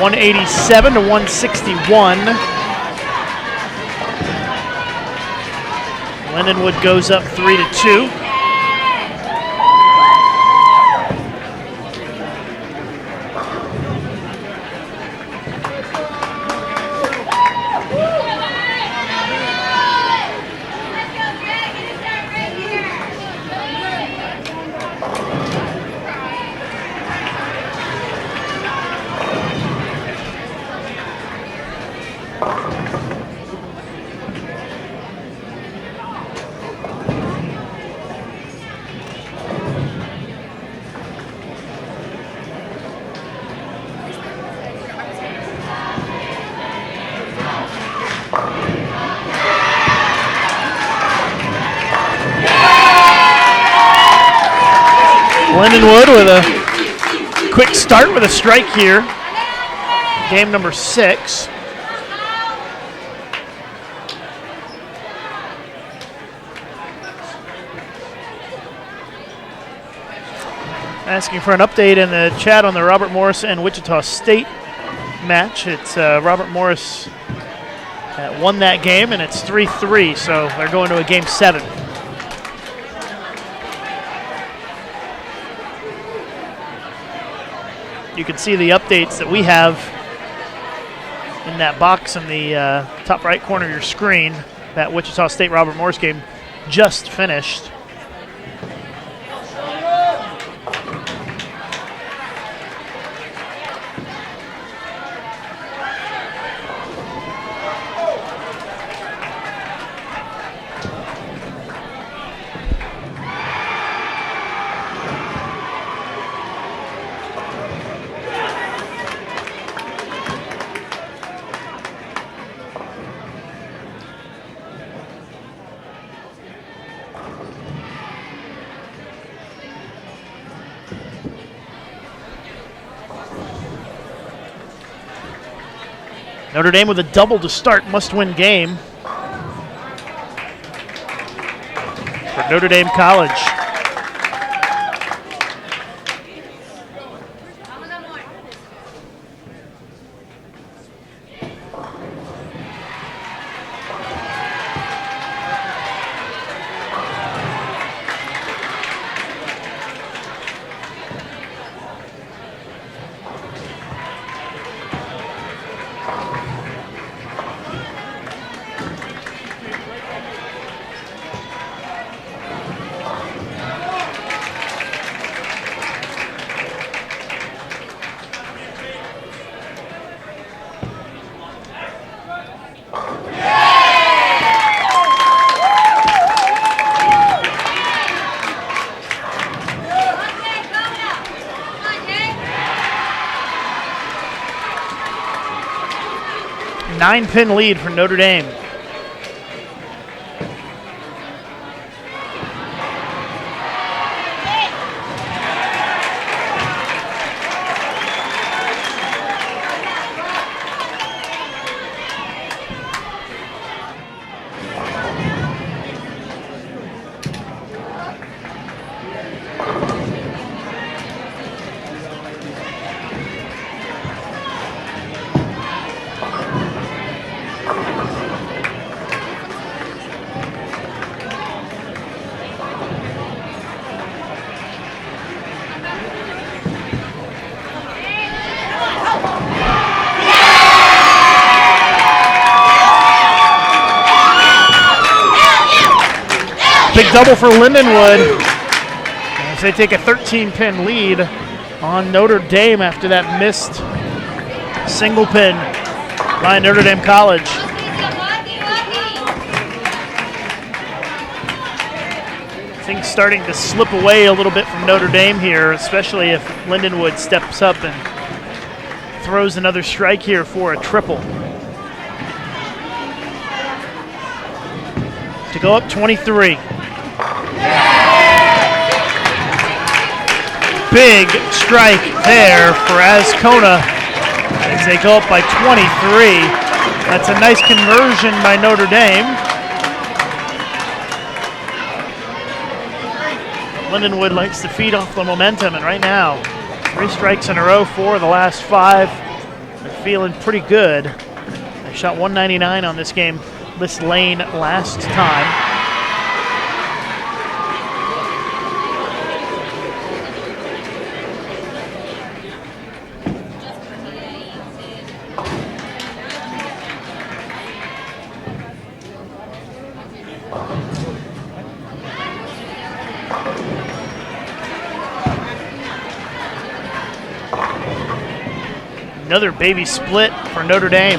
187 to 161. Lindenwood goes up 3-2. Lindenwood with a quick start with a strike here. Game number 6. Asking for an update in the chat on the Robert Morris and Wichita State match. It's Robert Morris won that game, and it's 3-3, so they're going to a game 7. You can see the updates that we have in that box in the top right corner of your screen. That Wichita State Robert Morris game just finished. Notre Dame with a double to start, must-win game for Notre Dame College. Nine-pin lead for Notre Dame. Big double for Lindenwood as they take a 13-pin lead on Notre Dame after that missed single pin by Notre Dame College. Things starting to slip away a little bit from Notre Dame here, especially if Lindenwood steps up and throws another strike here for a triple. To go up 23. Big strike there for Ascona as they go up by 23. That's a nice conversion by Notre Dame. Lindenwood likes to feed off the momentum, and right now, 3 strikes in a row for the last 5. feeling pretty good. They shot 199 on this game, this lane last time. Another baby split for Notre Dame.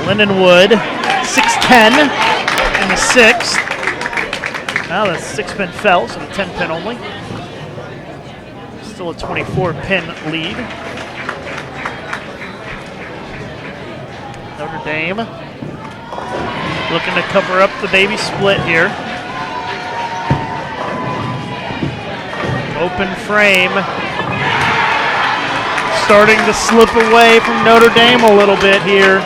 Lindenwood, 6'10" in the sixth. Now the 6-pin fell, so the 10-pin only. Still a 24-pin lead. Notre Dame looking to cover up the baby split here. Open frame. Starting to slip away from Notre Dame a little bit here.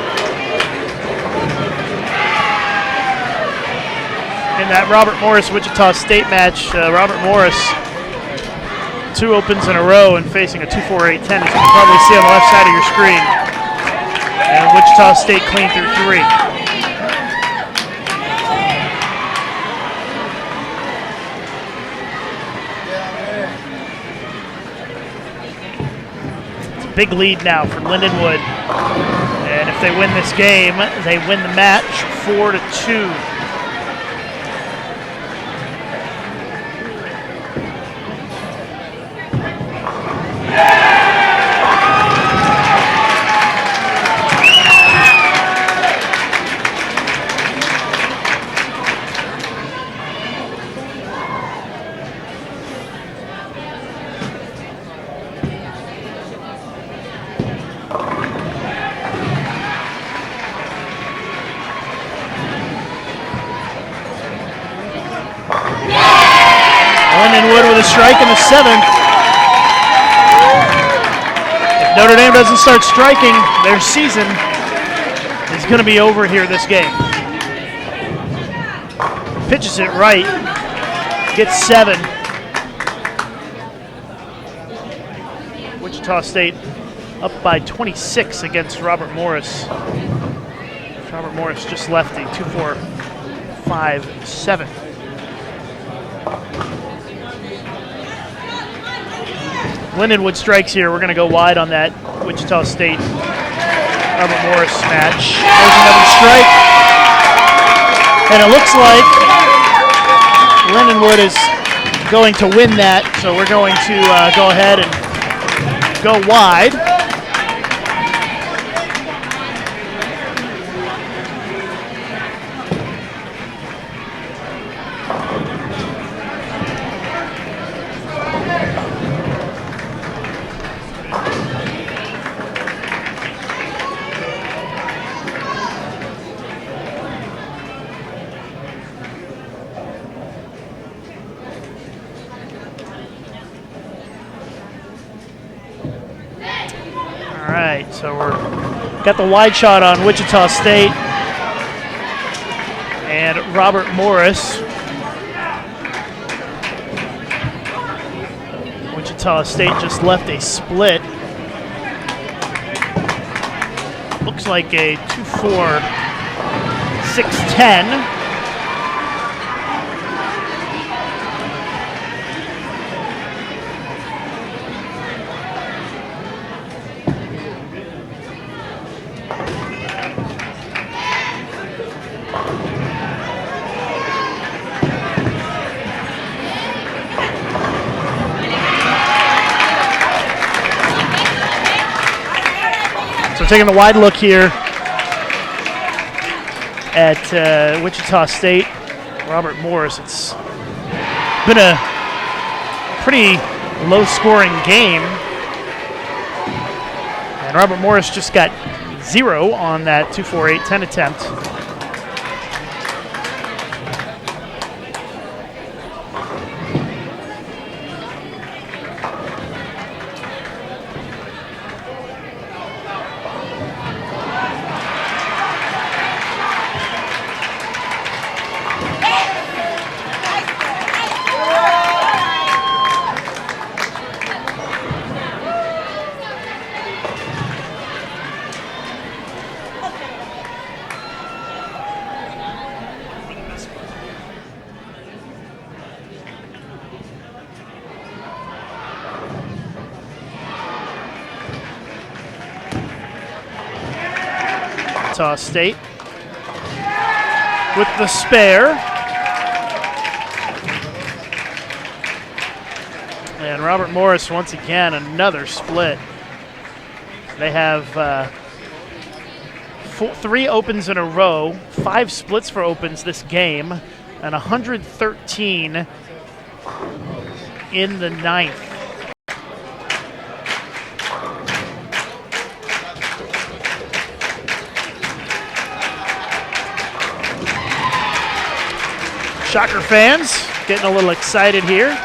In that Robert Morris-Wichita State match, Robert Morris, 2 opens in a row and facing a 2-4-8-10, as you can probably see on the left side of your screen. And Wichita State clean through 3. It's a big lead now for Lindenwood. And if they win this game, they win the match 4-2. Lindenwood with a strike in the 7th. If Notre Dame doesn't start striking, their season is going to be over here this game. Pitches it right, gets 7. Wichita State up by 26 against Robert Morris. Robert Morris just left a 2-4-5-7. Lindenwood strikes here. We're going to go wide on that Wichita State Robert Morris match. There's another strike. And it looks like Lindenwood is going to win that, so we're going to go ahead and go wide. So we're got the wide shot on Wichita State and Robert Morris. Wichita State just left a split. Looks like a 2-4-6-10. Taking the wide look here at Wichita State, Robert Morris. It's been a pretty low-scoring game, and Robert Morris just got 0 on that 2-4-8-10 attempt. Wichita State with the spare. And Robert Morris, once again, another split. They have 3 opens in a row, 5 splits for opens this game, and 113 in the 9th. Shocker fans getting a little excited here.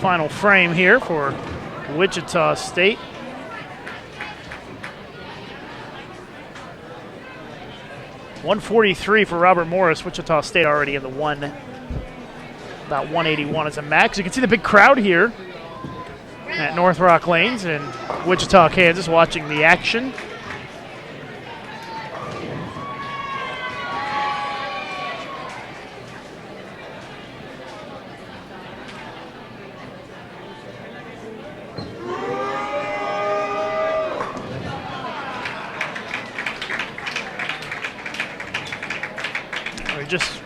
Final frame here for Wichita State. .143 for Robert Morris. Wichita State already in the one. About 181 as a max. You can see the big crowd here at North Rock Lanes in Wichita, Kansas, watching the action. Just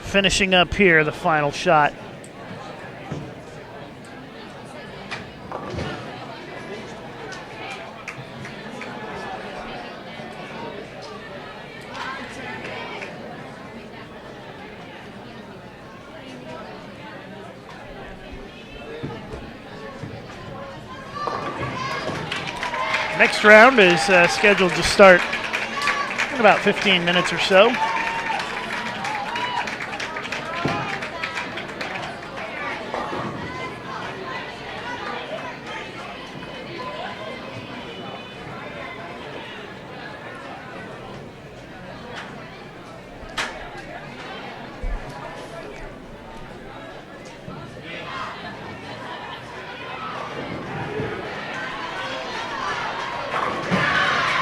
finishing up here, the final shot. Next round is scheduled to start in about 15 minutes or so.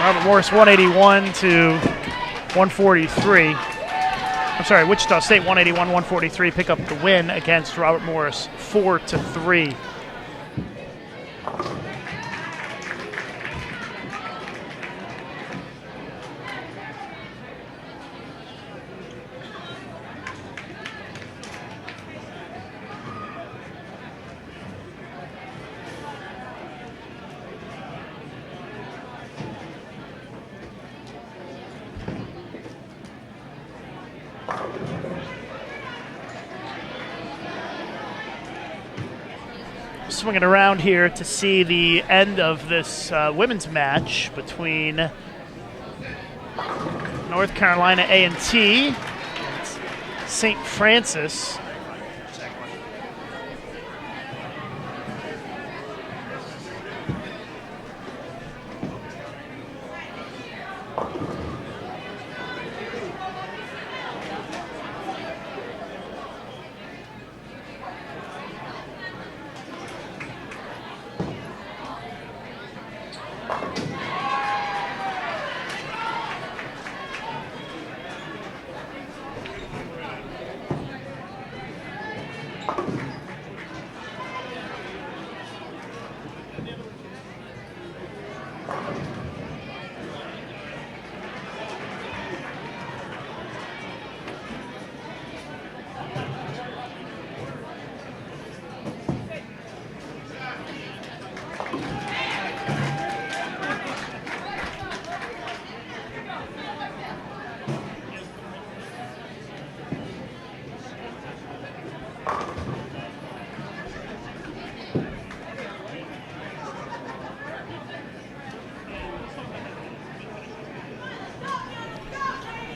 Robert Morris 181 to 143. I'm sorry, Wichita State 181-143 pick up the win against Robert Morris 4-3. Swinging around here to see the end of this women's match between North Carolina A&T and St. Francis.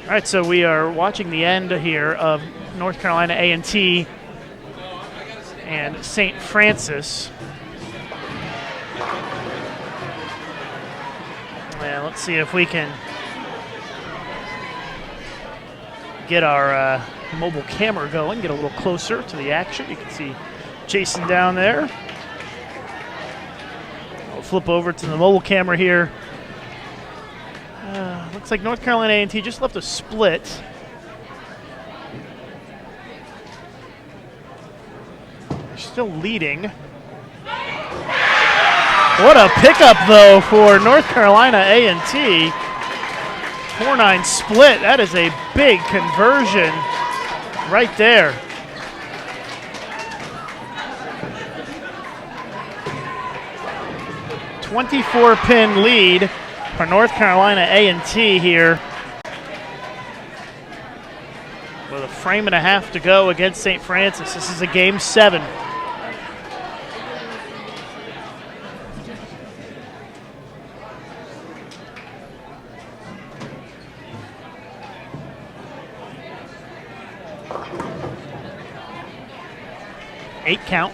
All right, so we are watching the end here of North Carolina A&T and St. Francis. And let's see if we can get our mobile camera going, get a little closer to the action. You can see Jason down there. I'll flip over to the mobile camera here. Looks like North Carolina A&T just left a split. They're still leading. What a pickup, though, for North Carolina A&T. 4-9 split. That is a big conversion right there. .24-pin lead for North Carolina A&T here. With a frame and a half to go against St. Francis. This is a game 7. Eight count.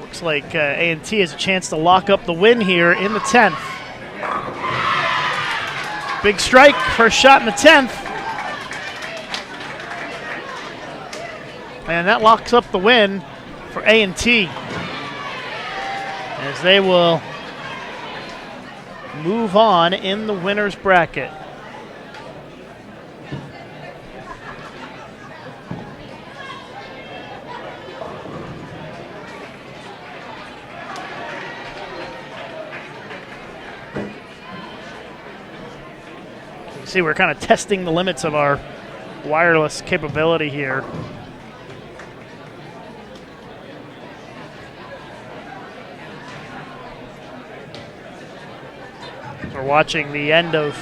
Looks like A&T has a chance to lock up the win here in the 10th. Big strike, first shot in the 10th. And that locks up the win for A&T, as they will move on in the winner's bracket. See, we're kind of testing the limits of our wireless capability here. We're watching the end of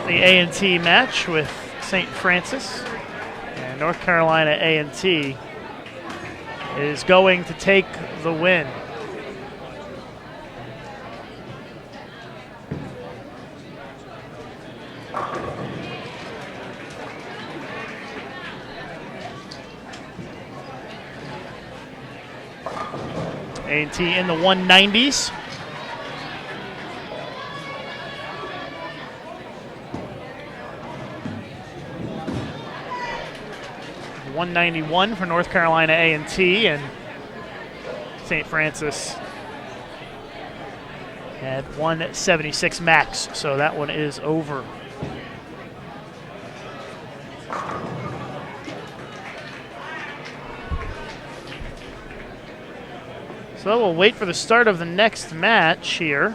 the A&T match with St. Francis, and North Carolina A&T is going to take the win. A&T in the 190s. .191 for North Carolina A&T, and St. Francis had 176 max, so that one is over. So we'll wait for the start of the next match here.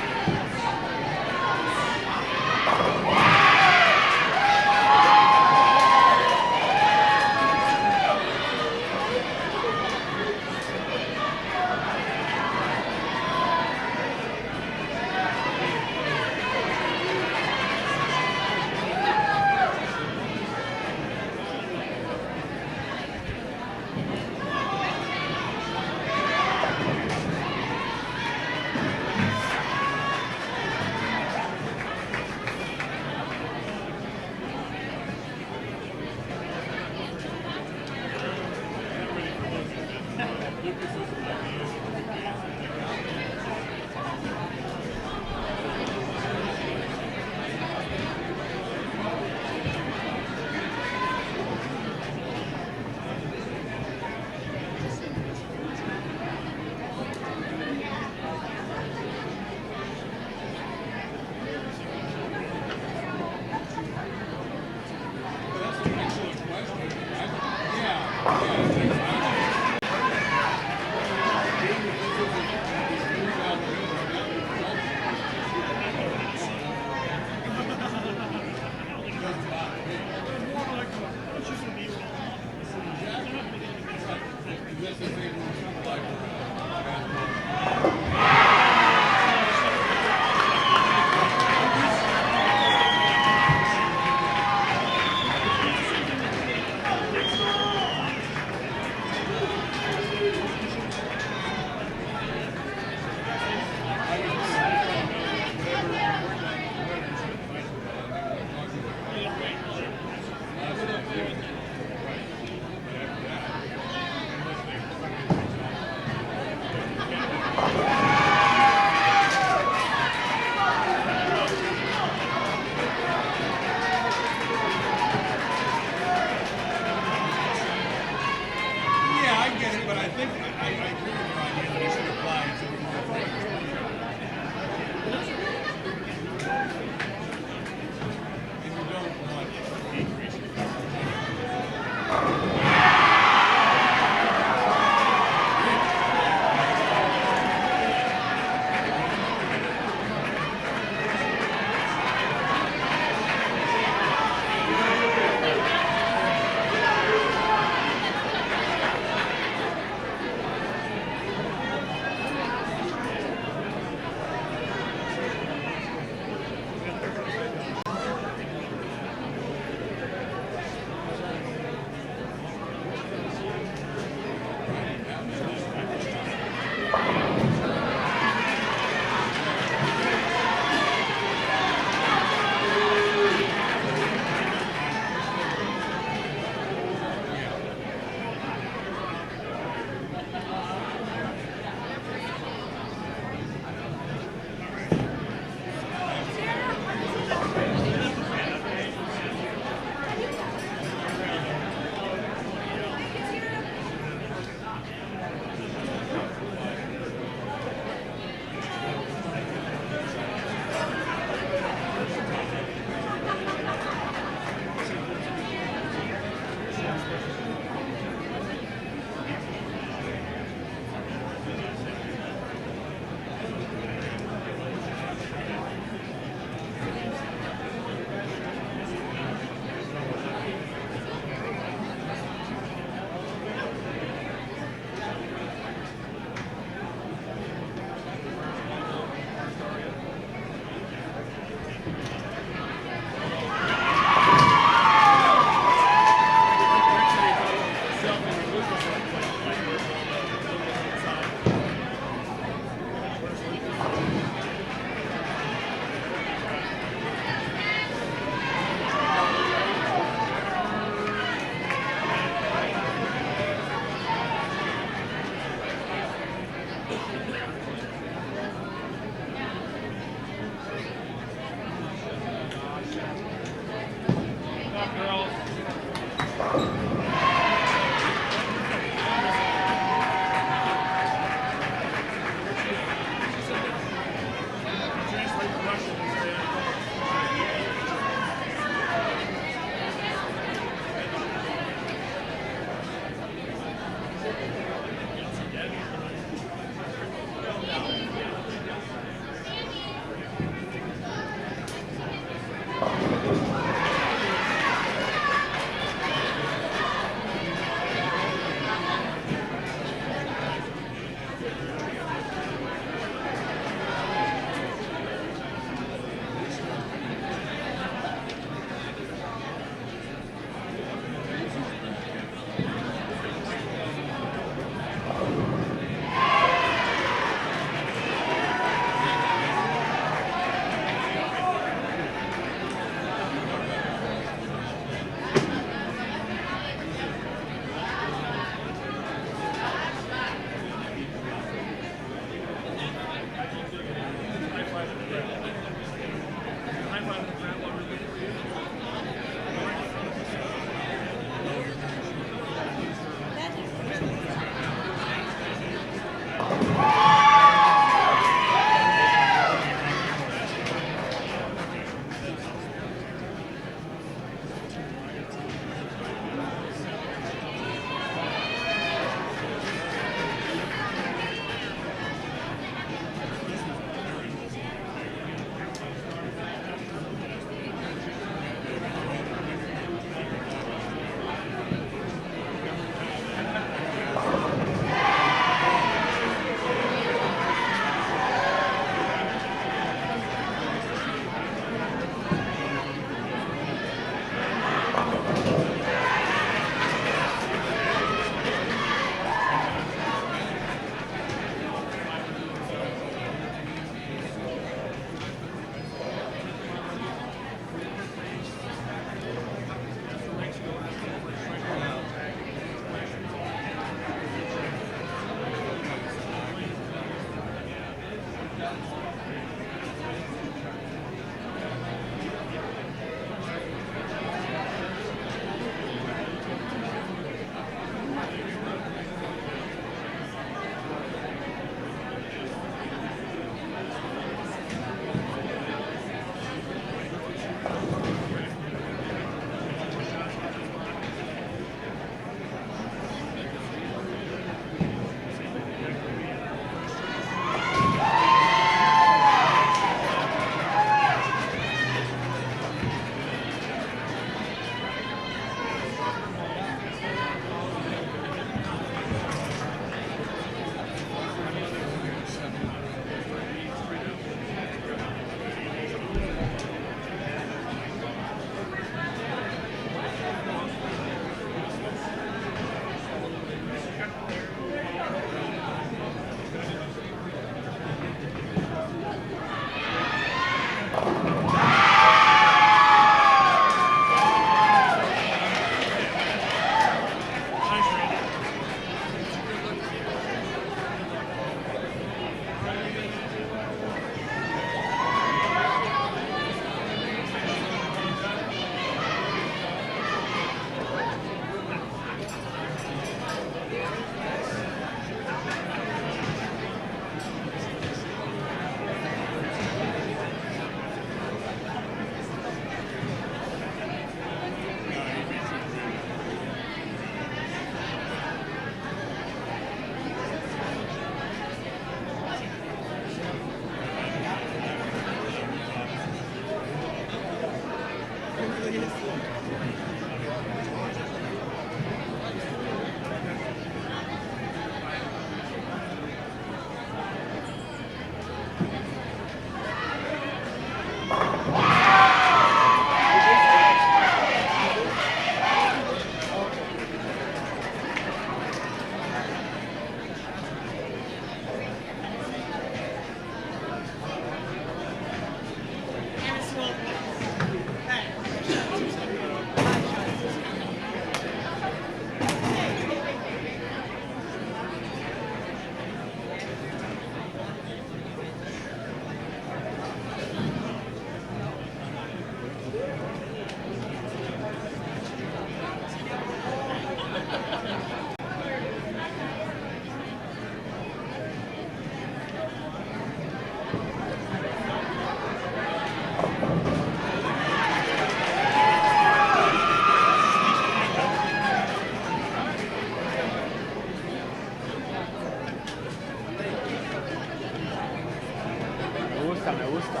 Me gusta.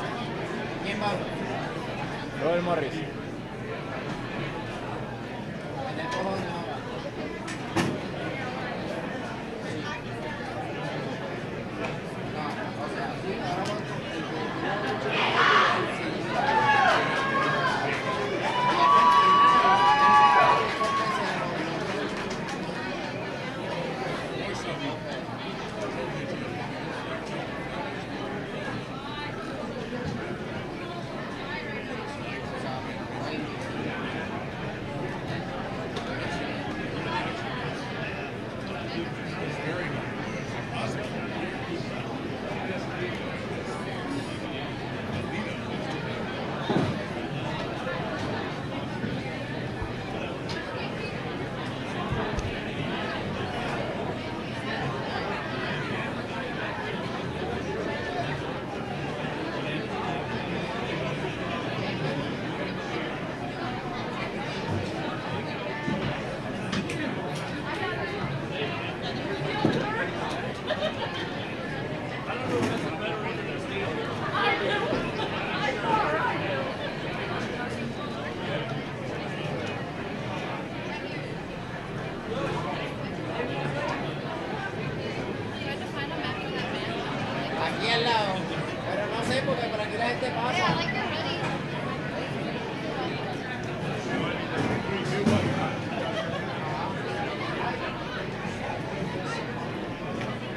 ¿Quién va? Yo, el Morris. Aquí al lado, pero no sé porque por aquí la gente pasa.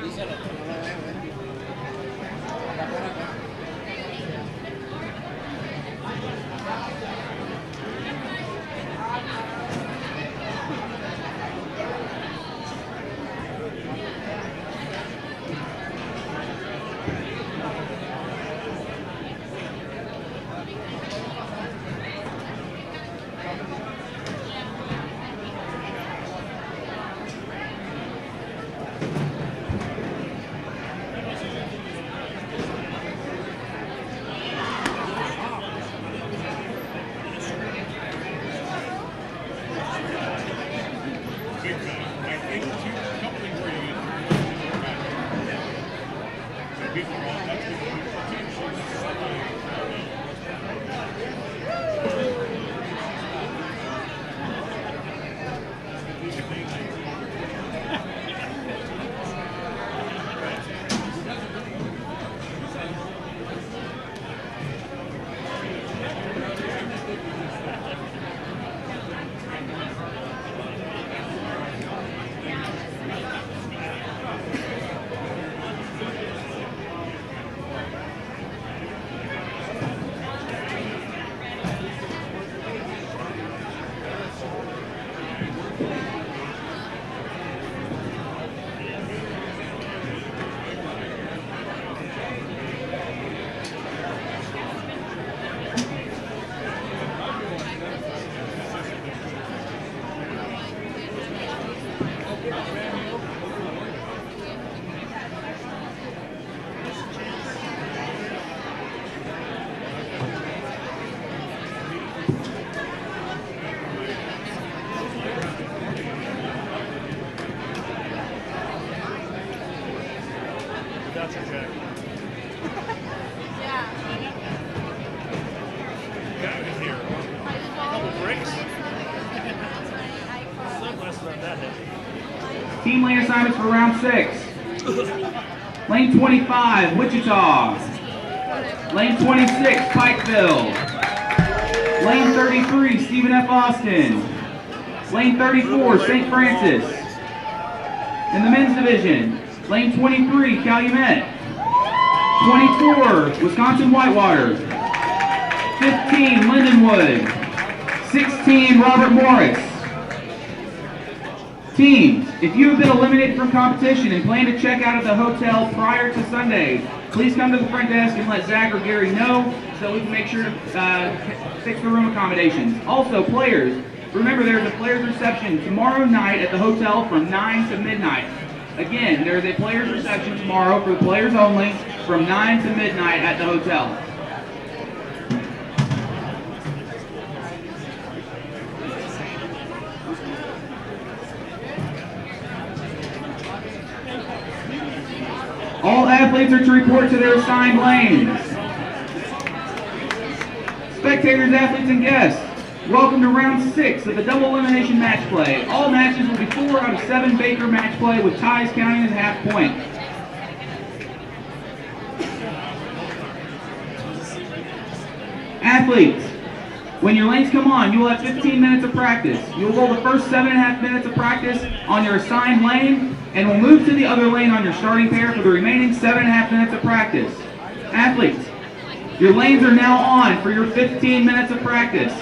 Díselo, no lo veo, Está por acá. Team lane assignments for round 6. Lane 25, Wichita. Lane 26, Pikeville. Lane 33, Stephen F. Austin. Lane 34, St. Francis. In the men's division, lane 23, Calumet. 24, Wisconsin Whitewater. 15, Lindenwood. 16, Robert Morris. Teams, if you have been eliminated from competition and plan to check out of the hotel prior to Sunday, please come to the front desk and let Zach or Gary know so we can make sure to fix the room accommodations. Also, players, remember there's a players reception tomorrow night at the hotel from 9 to midnight. Again, there's a players reception tomorrow for the players only from 9 to midnight at the hotel. All athletes are to report to their assigned lanes. Spectators, athletes, and guests, welcome to round 6 of the double elimination match play. All matches will be 4 out of 7 Baker match play with ties counting as half point. Athletes, when your lanes come on, you will have 15 minutes of practice. You will roll the first 7.5 minutes of practice on your assigned lane and will move to the other lane on your starting pair for the remaining 7.5 minutes of practice. Athletes, your lanes are now on for your 15 minutes of practice.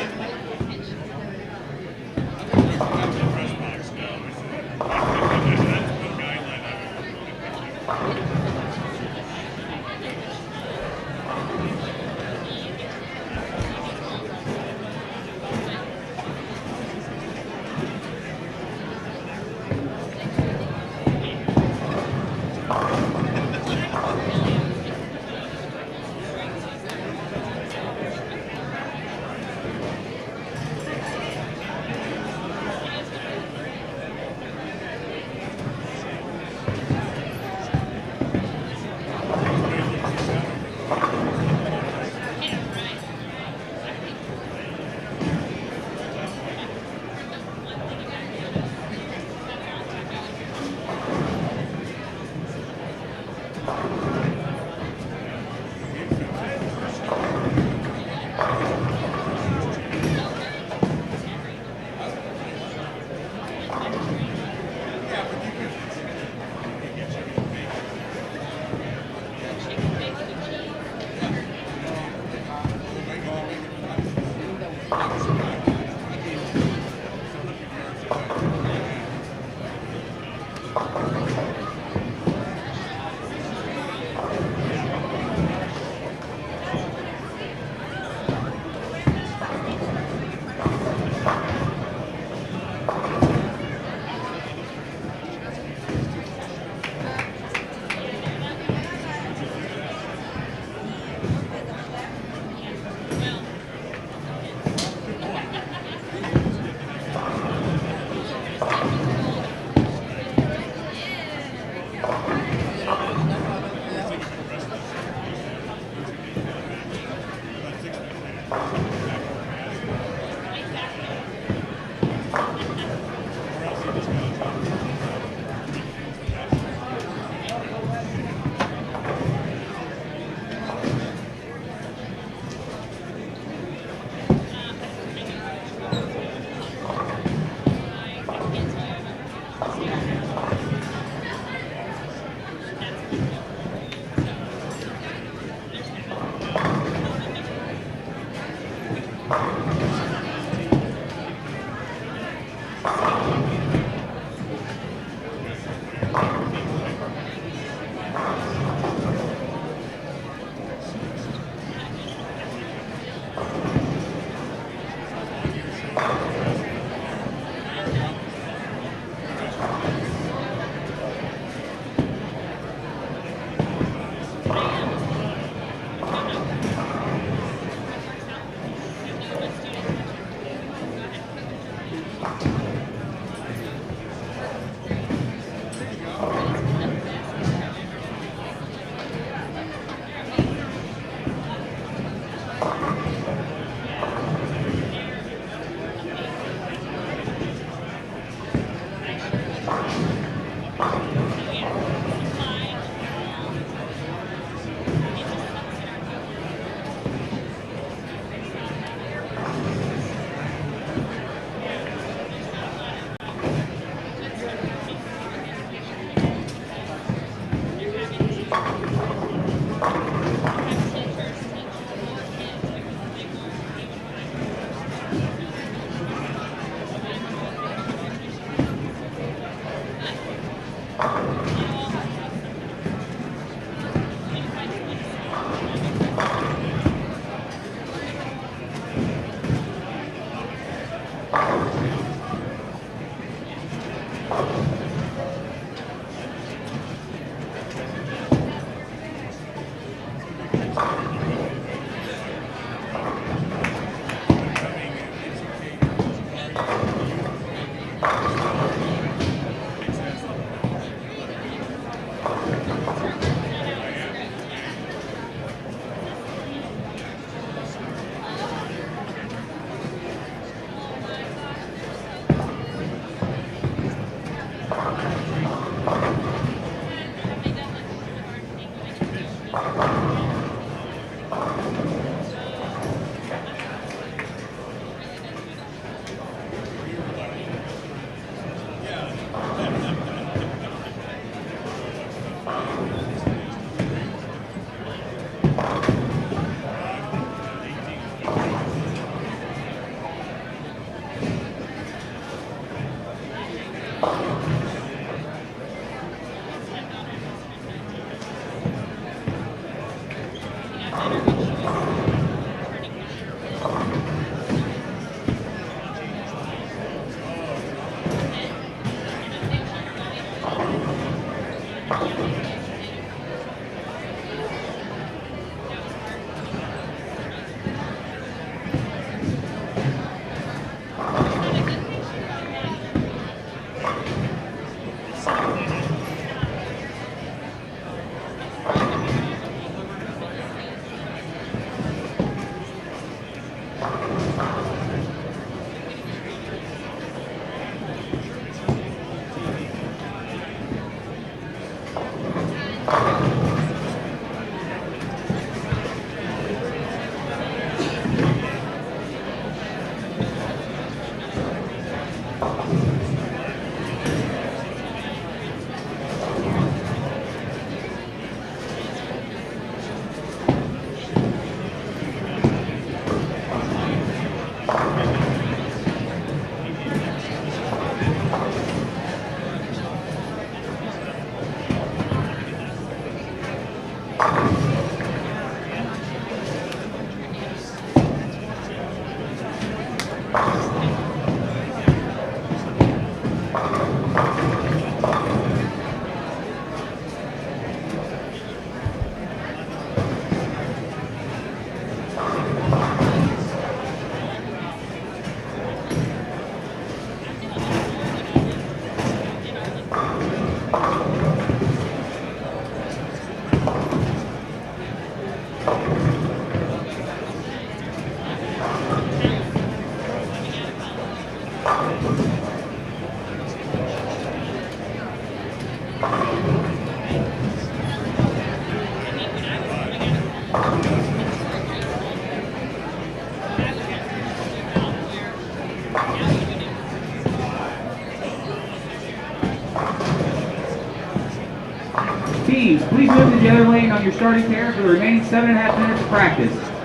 Teams, please move to the other lane on your starting pair for the remaining 7.5 minutes of practice.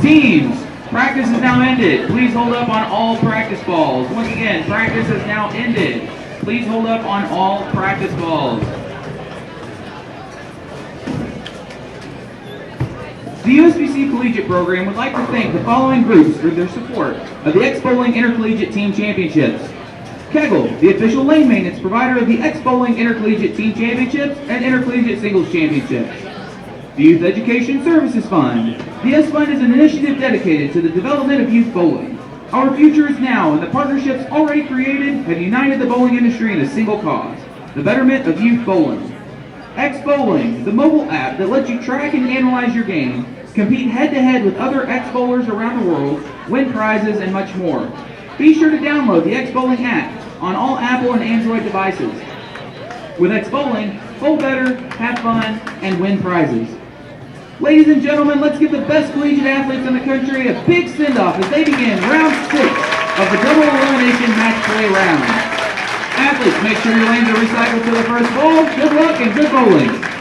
Teams, practice is now ended. Please hold up on all practice balls. Once again, practice is now ended. Please hold up on all practice balls. The USBC Collegiate Program would like to thank the following groups for their support of the X-Bowling Intercollegiate Team Championships. Kegel, the official lane maintenance provider of the X-Bowling Intercollegiate Team Championships and Intercollegiate Singles Championships. The Youth Education Services Fund. The S Fund is an initiative dedicated to the development of youth bowling. Our future is now, and the partnerships already created have united the bowling industry in a single cause, the betterment of youth bowling. X-Bowling, the mobile app that lets you track and analyze your game, compete head-to-head with other X-Bowlers around the world, win prizes, and much more. Be sure to download the X-Bowling app on all Apple and Android devices. With X-Bowling, bowl better, have fun, and win prizes. Ladies and gentlemen, let's give the best collegiate athletes in the country a big send-off as they begin round 6 of the double elimination match play round. Athletes, make sure your lanes are recycled to the first bowl. Good luck and good bowling.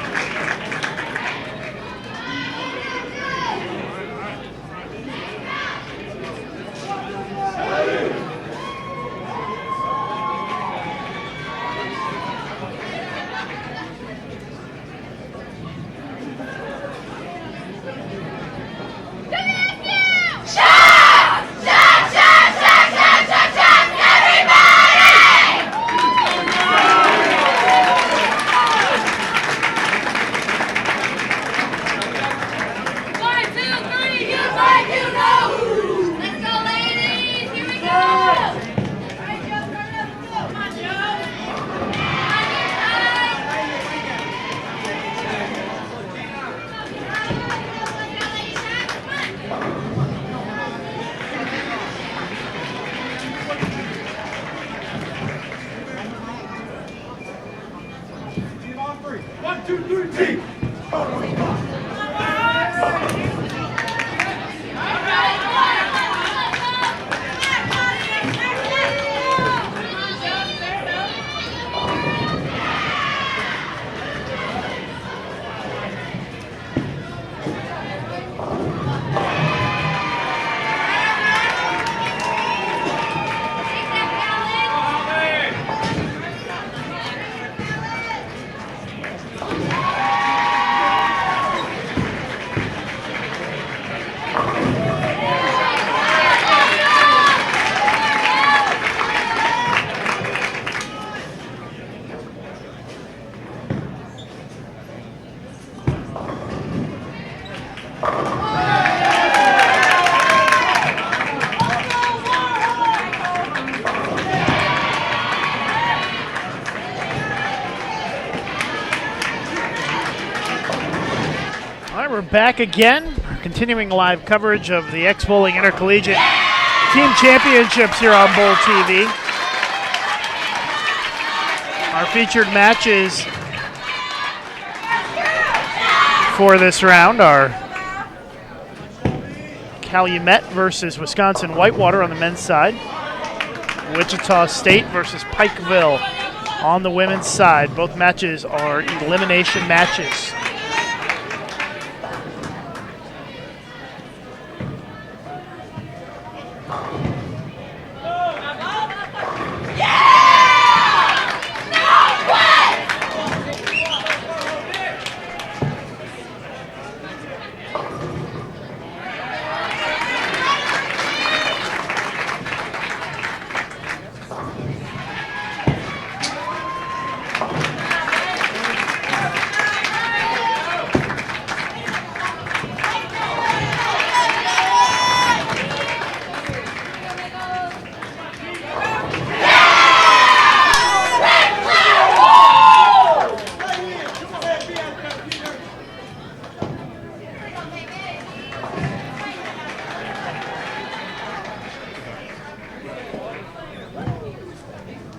We're back again, continuing live coverage of the X-Bowling Intercollegiate Team Championships here on Bowl TV. Our featured matches for this round are Calumet versus Wisconsin Whitewater on the men's side, Wichita State versus Pikeville on the women's side. Both matches are elimination matches.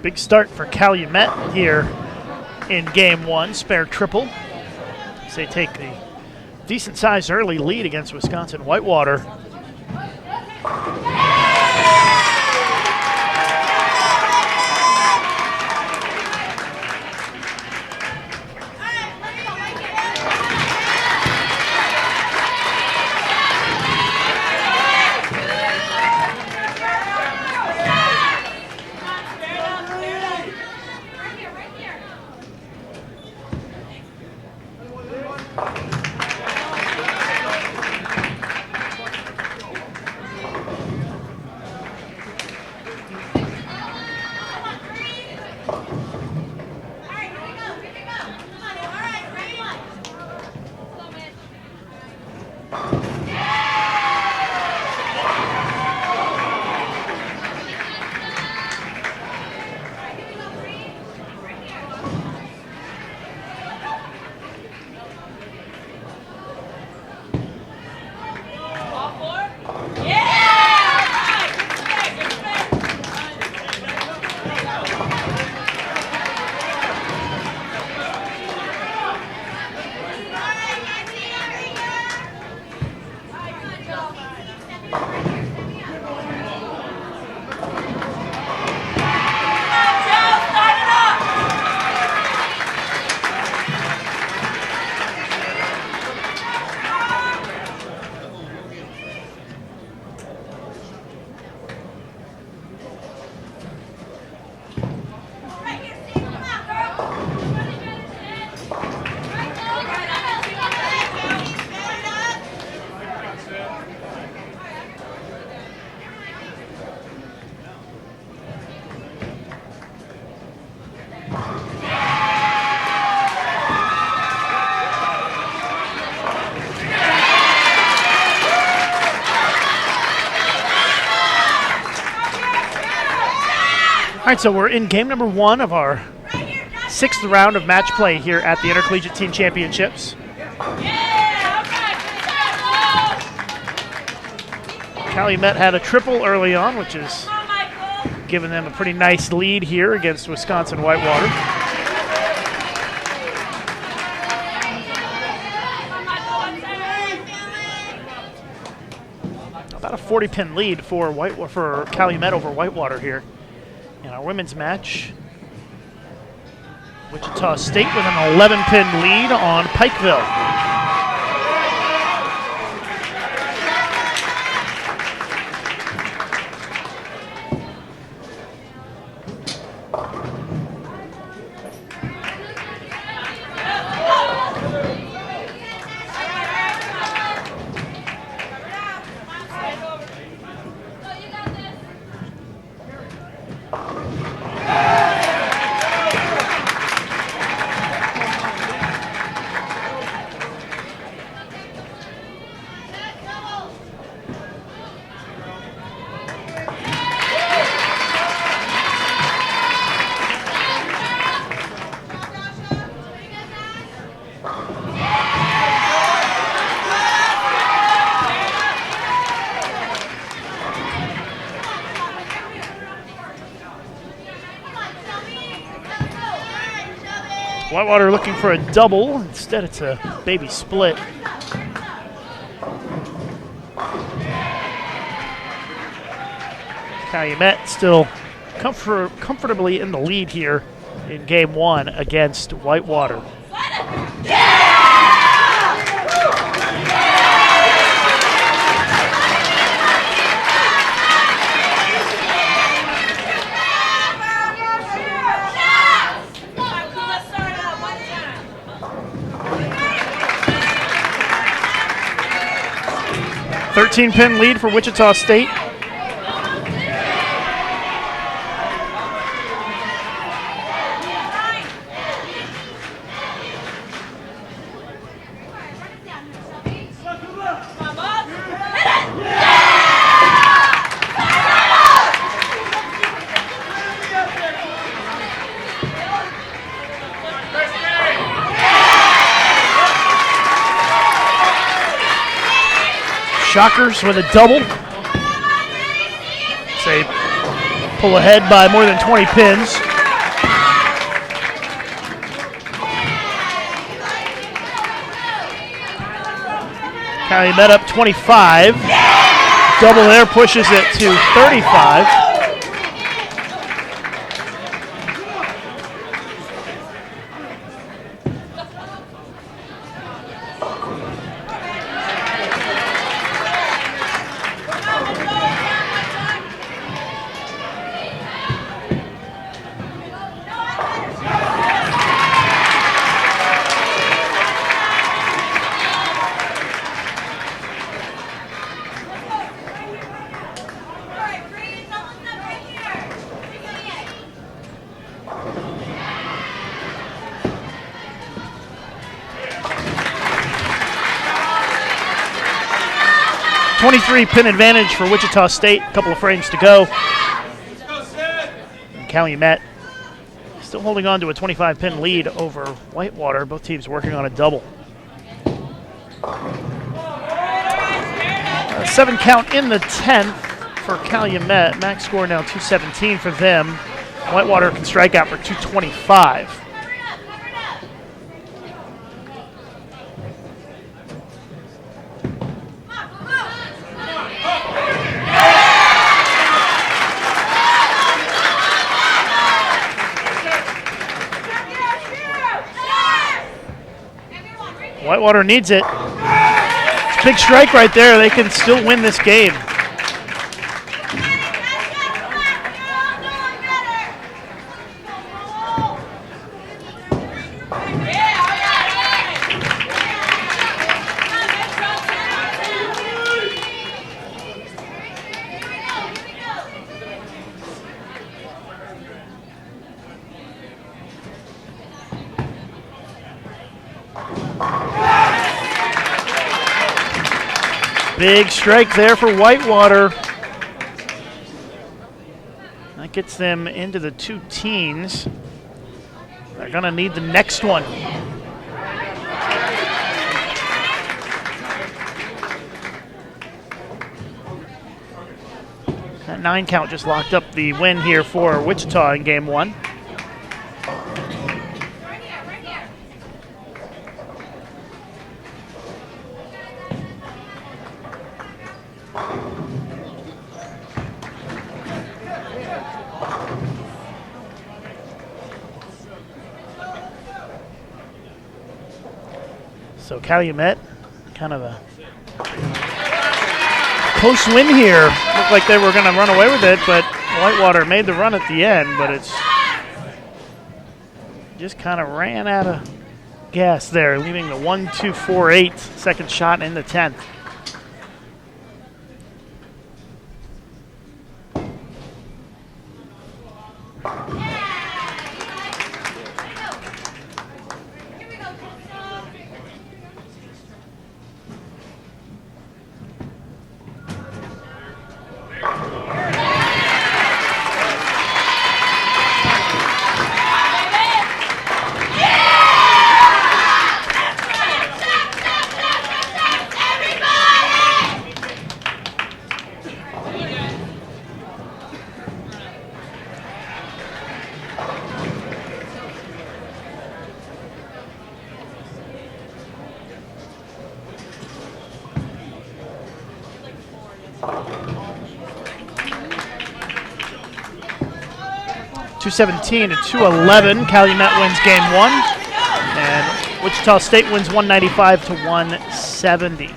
Big start for Calumet here in game one, spare triple, as they take the decent-sized early lead against Wisconsin Whitewater. All right, so we're in game number 1 of our 6th round of match play here at the Intercollegiate Team Championships. Calumet had a triple early on, which is giving them a pretty nice lead here against Wisconsin Whitewater. About a 40-pin lead for Calumet over Whitewater here. In our women's match, Wichita State with an 11-pin lead on Pikeville. Whitewater looking for a double. Instead, it's a baby split. Calumet still comfortably in the lead here in game 1 against Whitewater. A 13-pin lead for Wichita State. Shockers with a double. They pull ahead by more than 20 pins. Calumet up 25. Double there pushes it to 35. Pin advantage for Wichita State. A couple of frames to go. Calumet still holding on to a 25-pin lead over Whitewater. Both teams working on a double. 7 count in the 10th for Calumet. Max score now 217 for them. Whitewater can strike out for 225. Whitewater needs it. It's a big strike right there. They can still win this game. Big strike there for Whitewater. That gets them into the 2 teens. They're going to need the next one. That 9 count just locked up the win here for Wichita in game 1. So Calumet, kind of a close win here. Looked like they were going to run away with it, but Whitewater made the run at the end, but it's just kind of ran out of gas there, leaving the 1-2-4-8 second shot in the 10th. .217 to 211. Calumet wins game 1, and Wichita State wins 195 to 170.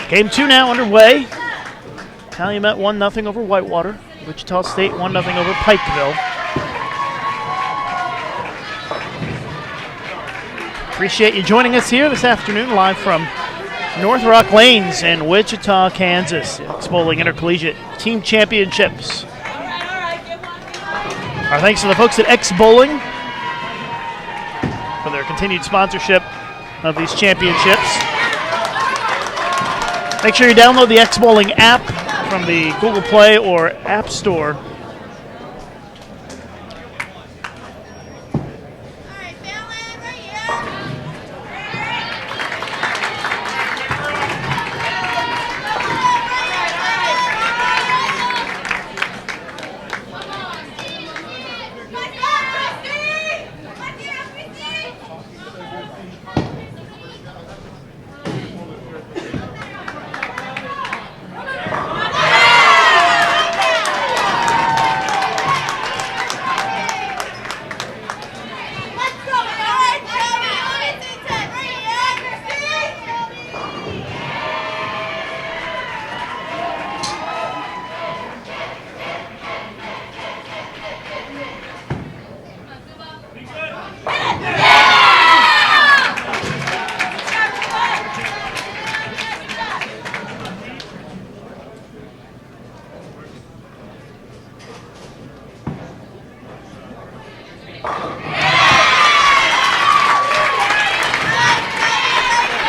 Game 2 now underway. Calumet 1-0 over Whitewater. Wichita State 1-0 over Pikeville. Appreciate you joining us here this afternoon, live from North Rock Lanes in Wichita, Kansas. Ex-Bowling Intercollegiate Team Championships. Our thanks to the folks at Ex-Bowling for their continued sponsorship of these championships. Make sure you download the Ex-Bowling app from the Google Play or App Store.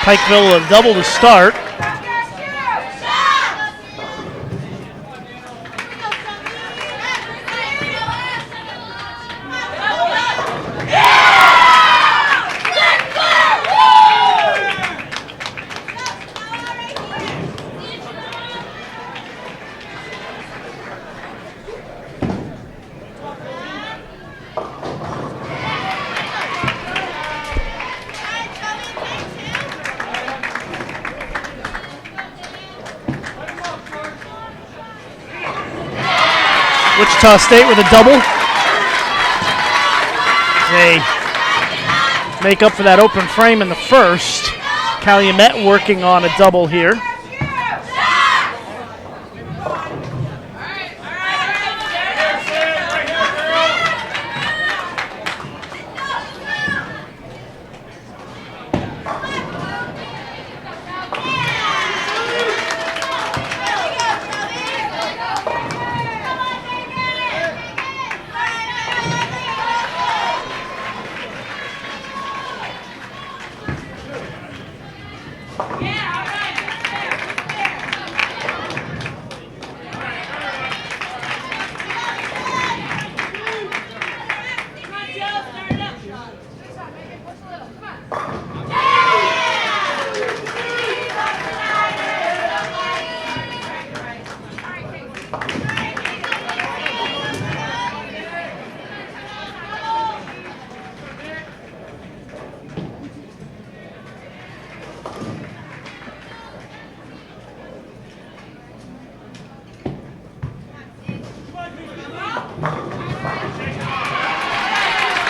Pikeville will double to start. Wichita State with a double. They make up for that open frame in the first. Calumet working on a double here.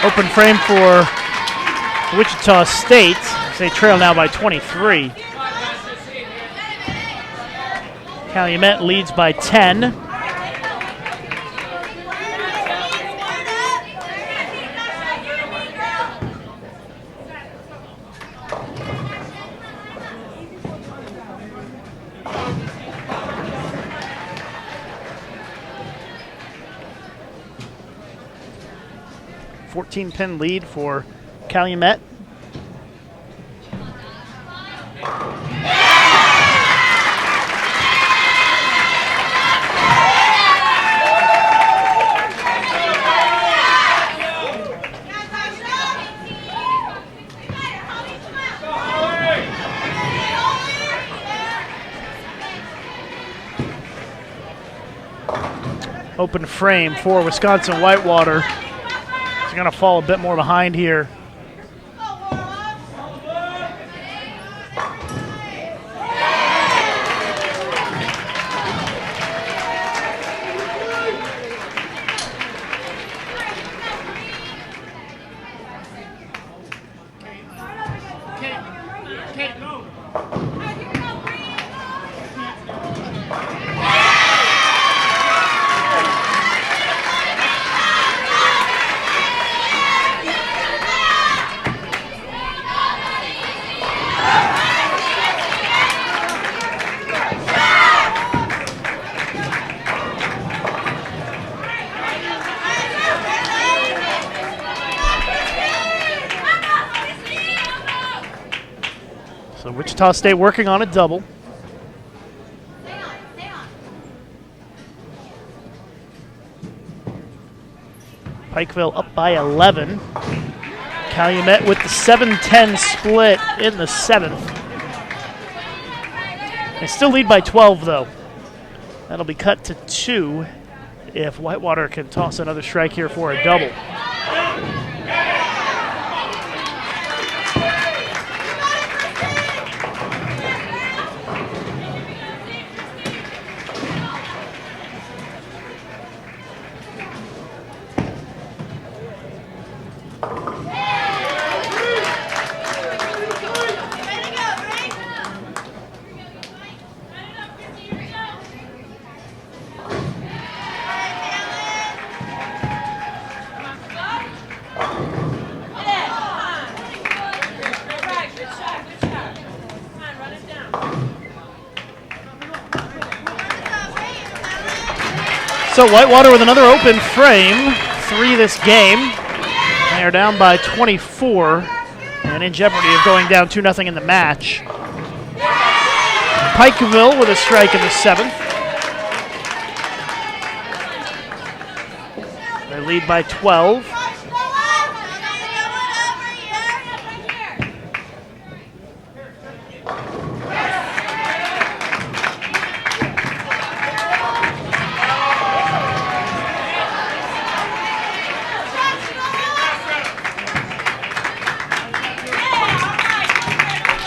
Open frame for Wichita State. They trail now by 23. Calumet leads by 10. Pin lead for Calumet. Open frame for Wisconsin Whitewater. It's going to fall a bit more behind here. So Wichita State working on a double. Pikeville up by 11. Calumet with the 7-10 split in the 7th. They still lead by 12, though. That'll be cut to 2 if Whitewater can toss another strike here for a double. So Whitewater with another open frame, 3 this game. They are down by 24 and in jeopardy of going down 2-0 in the match. Pikeville with a strike in the 7th. They lead by 12.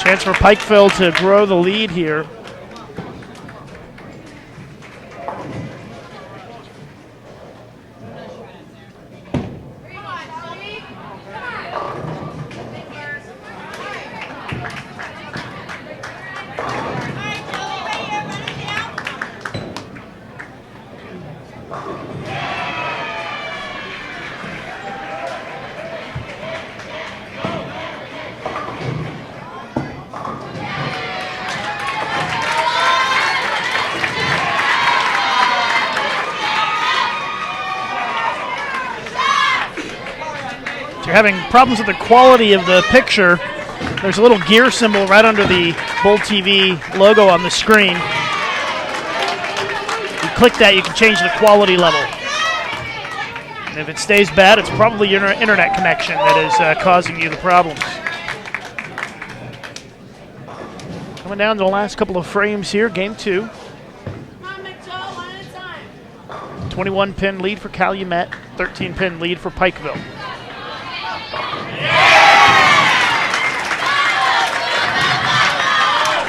Chance for Pikeville to grow the lead here. you're having problems with the quality of the picture, there's a little gear symbol right under the Bold TV logo on the screen. You click that, you can change the quality level. And if it stays bad, it's probably your internet connection that is causing you the problems. Coming down to the last couple of frames here, game 2. 21-pin lead for Calumet, 13-pin lead for Pikeville.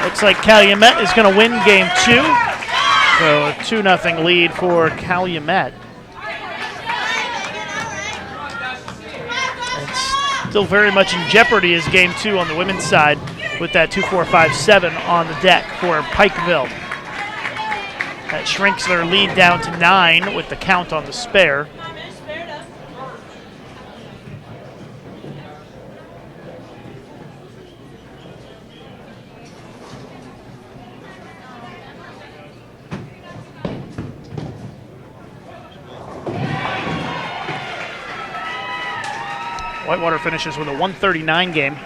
Looks like Calumet is going to win game 2. So a 2-0 lead for Calumet. It's still very much in jeopardy as game 2 on the women's side with that 2-4-5-7 on the deck for Pikeville. That shrinks their lead down to 9 with the count on the spare. Whitewater finishes with a 139 game.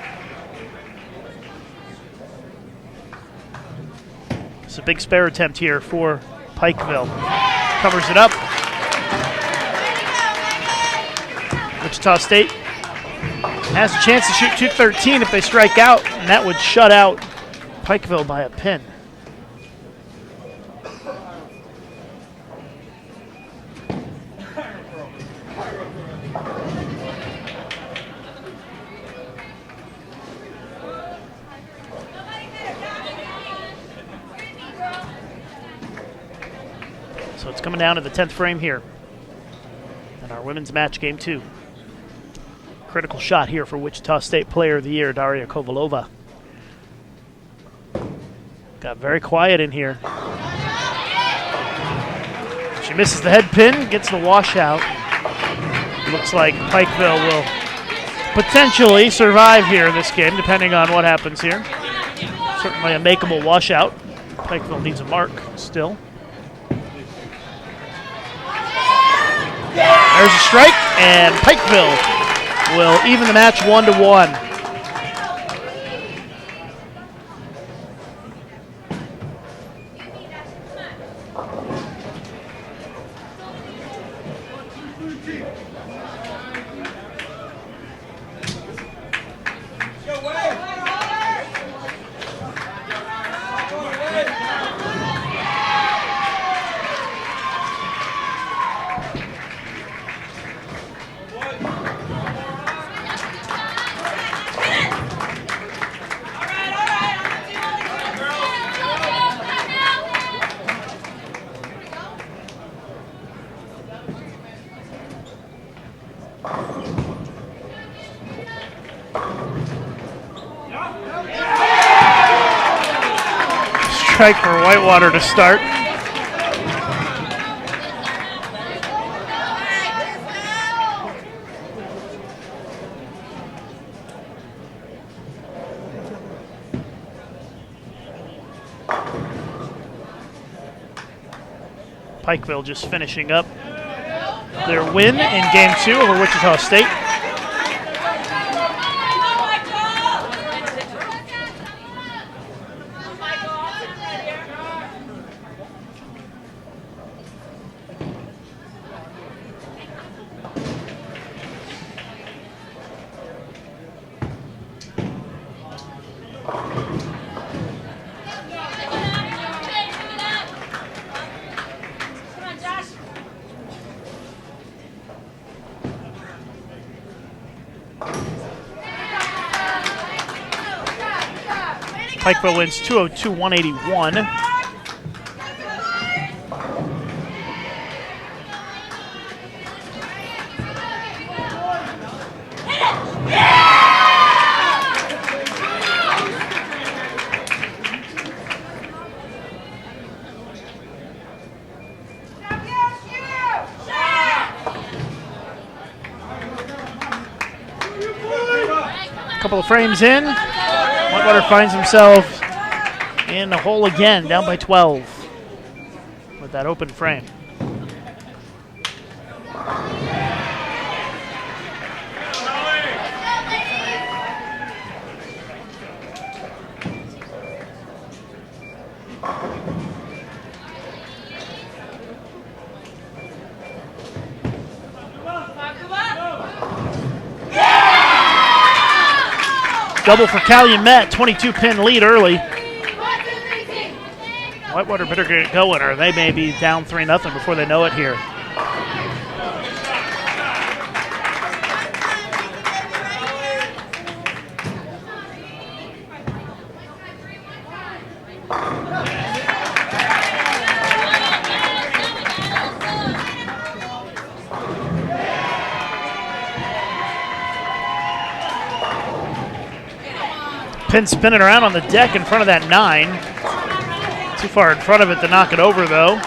It's a big spare attempt here for Pikeville. Covers it up. Wichita State has a chance to shoot 213 if they strike out, and that would shut out Pikeville by a pin. So it's coming down to the 10th frame here in our women's match, game 2. Critical shot here for Wichita State Player of the Year, Daria Kovalova. Got very quiet in here. She misses the head pin, gets the washout. Looks like Pikeville will potentially survive here in this game, depending on what happens here. Certainly a makeable washout. Pikeville needs a mark still. There's a strike, and Pikeville will even the match 1-1. Strike for Whitewater to start. Pikeville just finishing up their win in game 2 over Wichita State. Pikeville wins 202-181. Couple of frames in. Whitewater finds himself in the hole again, down by 12 with that open frame. Double for Calumet, 22-pin lead early. Whitewater better get it going, or they may be down 3-0 before they know it here. Pin spinning around on the deck in front of that 9. Too far in front of it to knock it over, though.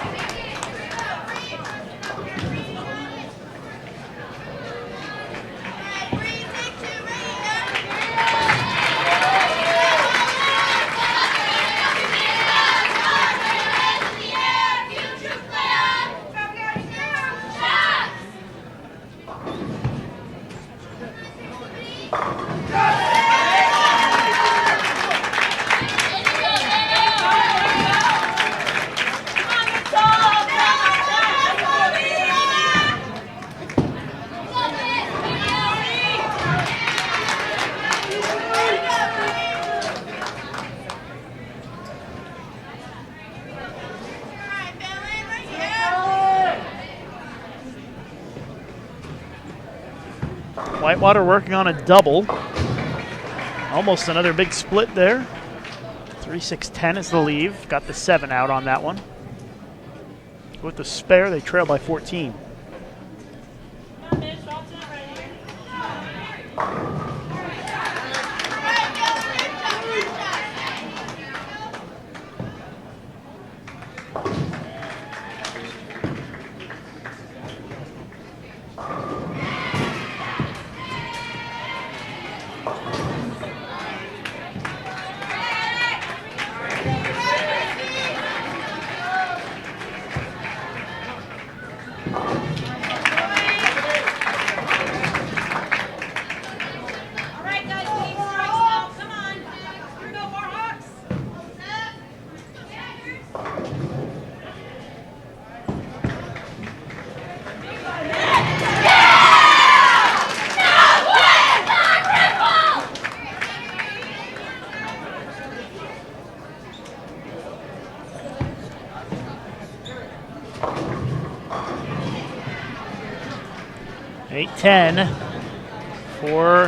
Whitewater working on a double. Almost another big split there. 3-6-10 is the leave. Got the 7 out on that one. With the spare, they trail by 14. Eight 10 for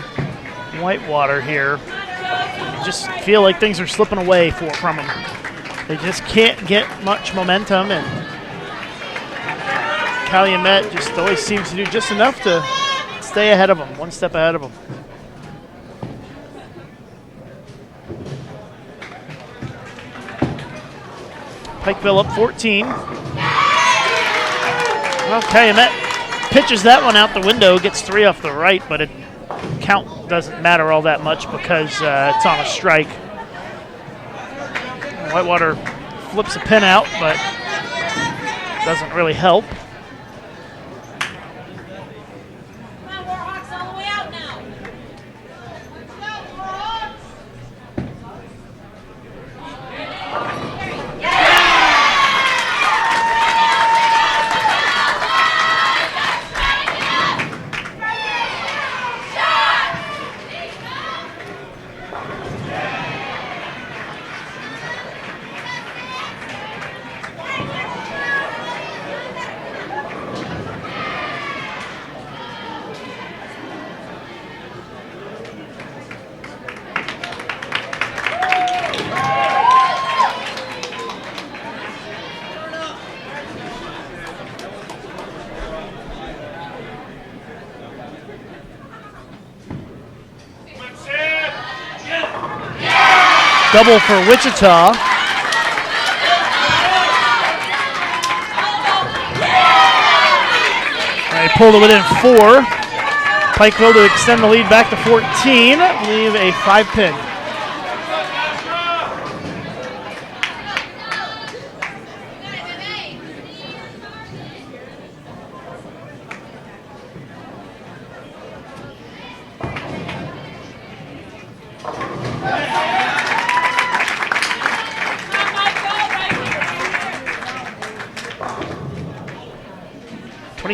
Whitewater here. You just feel like things are slipping away from them. They just can't get much momentum, and Calumet just always seems to do just enough to stay ahead of them, one step ahead of them. Pikeville up 14. Well, Calumet pitches that one out the window, gets 3 off the right, but it count doesn't matter all that much because it's on a strike. Whitewater flips a pin out, but doesn't really help. Double for Wichita. They pulled it within 4. Pikeville to extend the lead back to 14. Leave a 5-pin.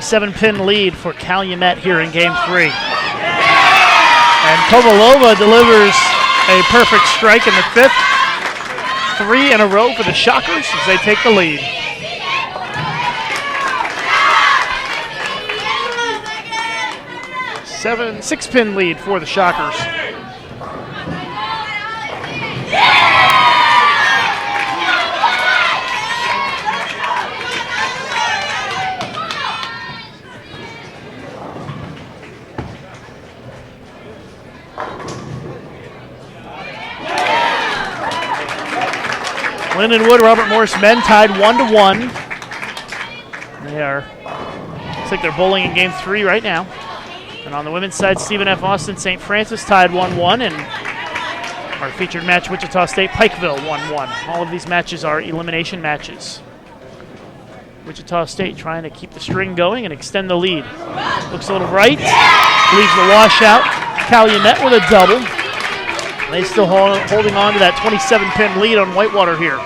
Seven-pin lead for Calumet here in Game 3. And Kovalova delivers A perfect strike in the 5th. 3 in a row for the Shockers as they take the lead. 6-pin lead for the Shockers. Lindenwood, Robert Morris men tied 1-1. Looks like they're bowling in game 3 right now. And on the women's side, Stephen F. Austin, St. Francis tied 1-1, and our featured match, Wichita State, Pikeville 1-1. All of these matches are elimination matches. Wichita State trying to keep the string going and extend the lead. Looks a little right, leaves the washout. Calumet with a double. They still holding on to that 27-pin lead on Whitewater here.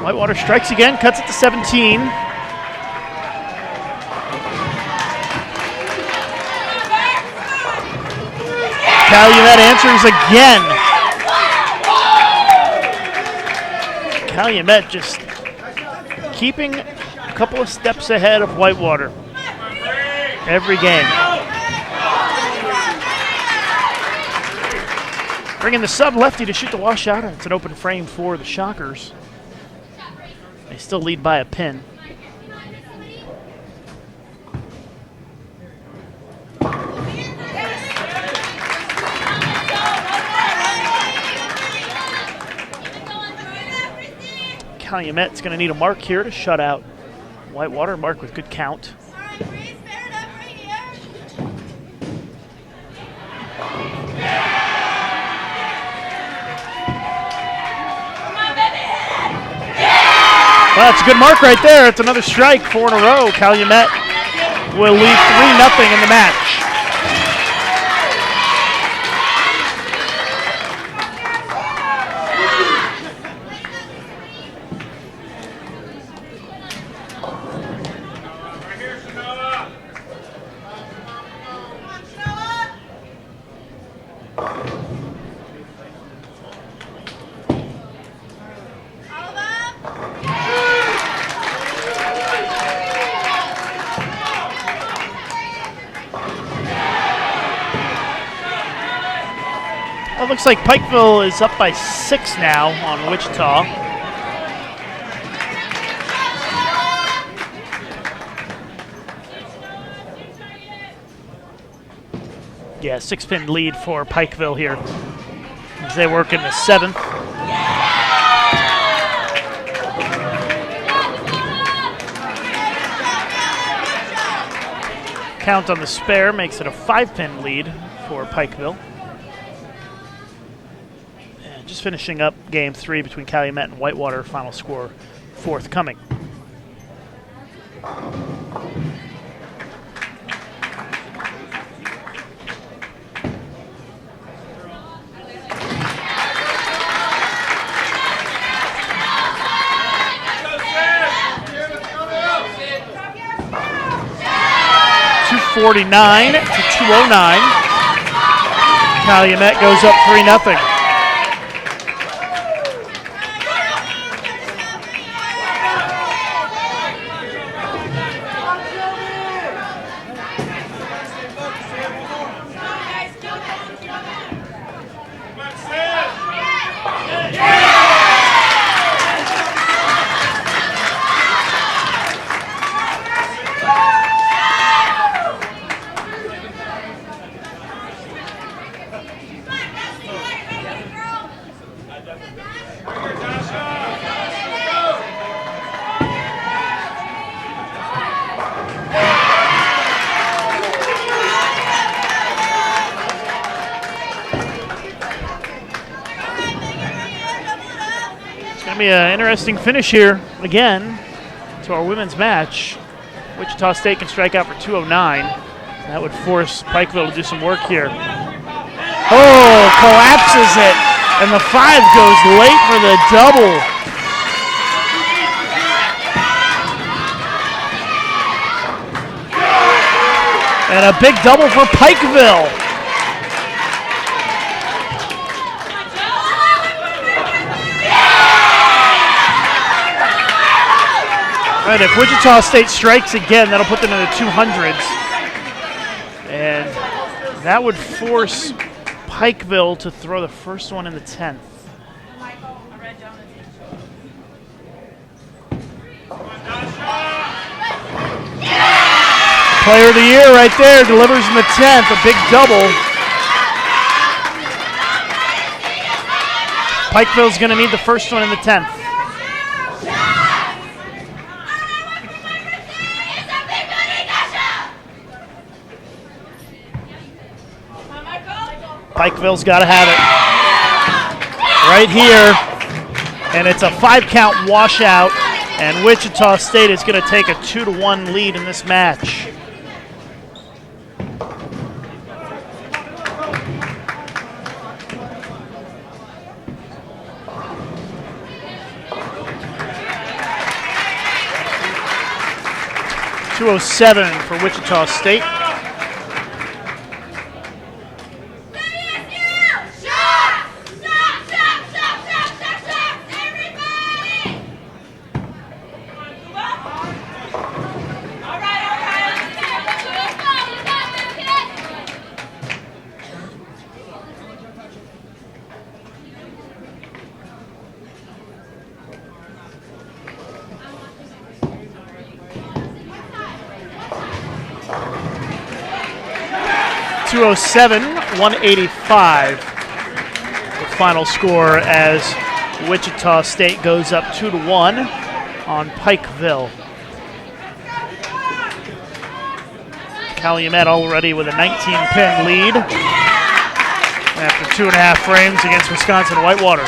Whitewater strikes again, cuts it to 17. Calumet answers again. Calumet just keeping a couple of steps ahead of Whitewater every game. Bringing the sub lefty to shoot the washout, and it's an open frame for the Shockers. They still lead by a pin. Calumet's going to need a mark here to shut out Whitewater. Mark with good count. Well, that's a good mark right there. It's another strike, 4 in a row. Calumet will lead 3-0 in the match. Well, it looks like Pikeville is up by 6 now on Wichita. Yeah, 6-pin lead for Pikeville here as they work in the 7th. Count on the spare makes it a 5-pin lead for Pikeville. And just finishing up game 3 between Calumet and Whitewater, final score forthcoming. .49 to 209. Calumet goes up 3-0. Be an interesting finish here again to our women's match. Wichita State can strike out for 209. That would force Pikeville to do some work here. Oh, collapses it. And the 5 goes late for the double. And a big double for Pikeville. All right, if Wichita State strikes again, that'll put them in the 200s. And that would force Pikeville to throw the first one in the 10th. Player of the year right there, delivers in the 10th, a big double. Pikeville's going to need the first one in the 10th. Pikeville's got to have it right here, and it's a 5-count washout, and Wichita State is going to take a 2-1 lead in this match. .207 for Wichita State. .185, the final score as Wichita State goes up 2-1 on Pikeville. Calumet already with a 19-pin lead after 2.5 frames against Wisconsin Whitewater.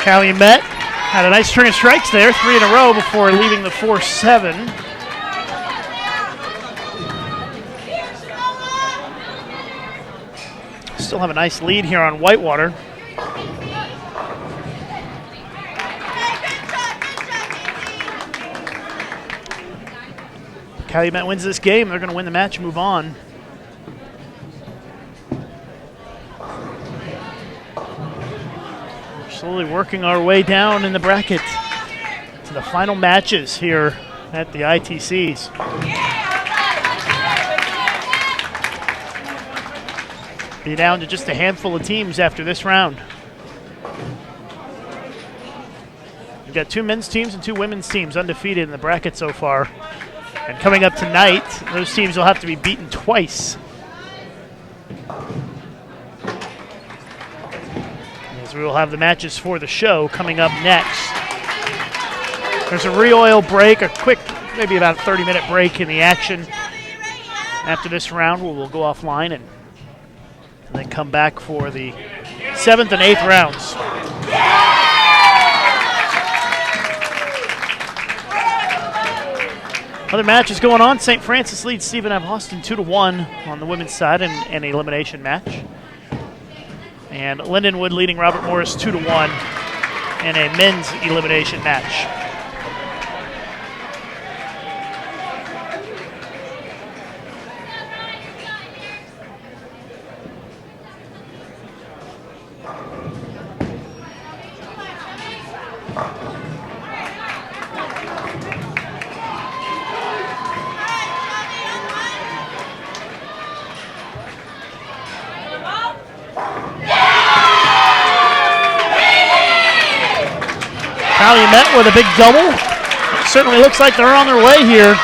Calumet had a nice string of strikes there, 3 in a row before leaving the 4-7. still have a nice lead here on Whitewater. Calumet wins this game, they're going to win the match and move on. We're slowly working our way down in the bracket to the final matches here at the ITCs. Be down to just a handful of teams after this round. We've got 2 men's teams and 2 women's teams undefeated in the bracket so far. And coming up tonight, those teams will have to be beaten twice. As we will have the matches for the show coming up next. There's a re-oil break, a quick, maybe about a 30-minute break in the action. After this round, we'll go offline and then come back for the 7th and 8th rounds. Other matches going on. St. Francis leads Stephen F. Austin 2-1 on the women's side in an elimination match. And Lindenwood leading Robert Morris 2-1 in a men's elimination match. Calumet with a big double. It certainly looks like they're on their way here.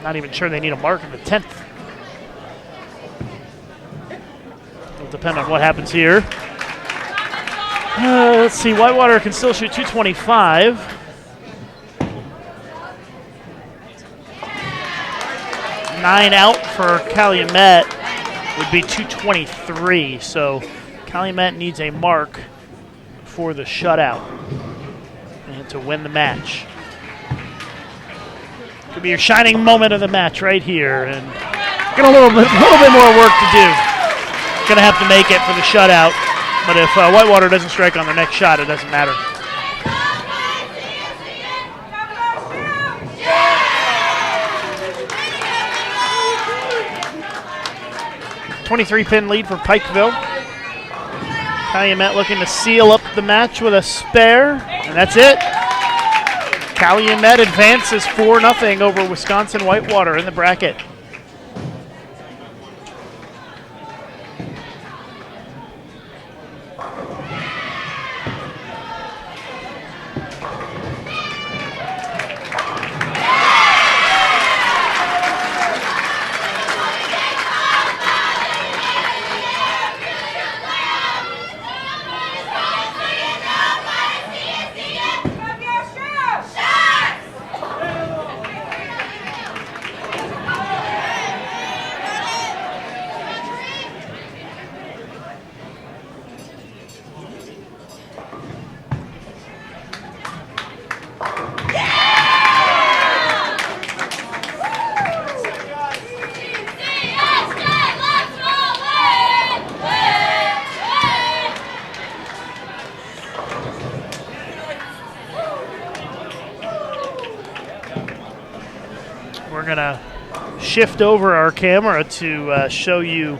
Not even sure they need a mark in the 10th. It'll depend on what happens here. Let's see, Whitewater can still shoot 225. Nine out for Calumet would be 223, so Calumet needs a mark for the shutout and to win the match. Could be your shining moment of the match right here, and got a little bit more work to do. Gonna have to make it for the shutout, but if Whitewater doesn't strike on their next shot, it doesn't matter. 23-pin lead for Pikeville. Calumet looking to seal up the match with a spare, and that's it. Calumet advances 4-0 over Wisconsin Whitewater in the bracket. We're going to shift over our camera to show you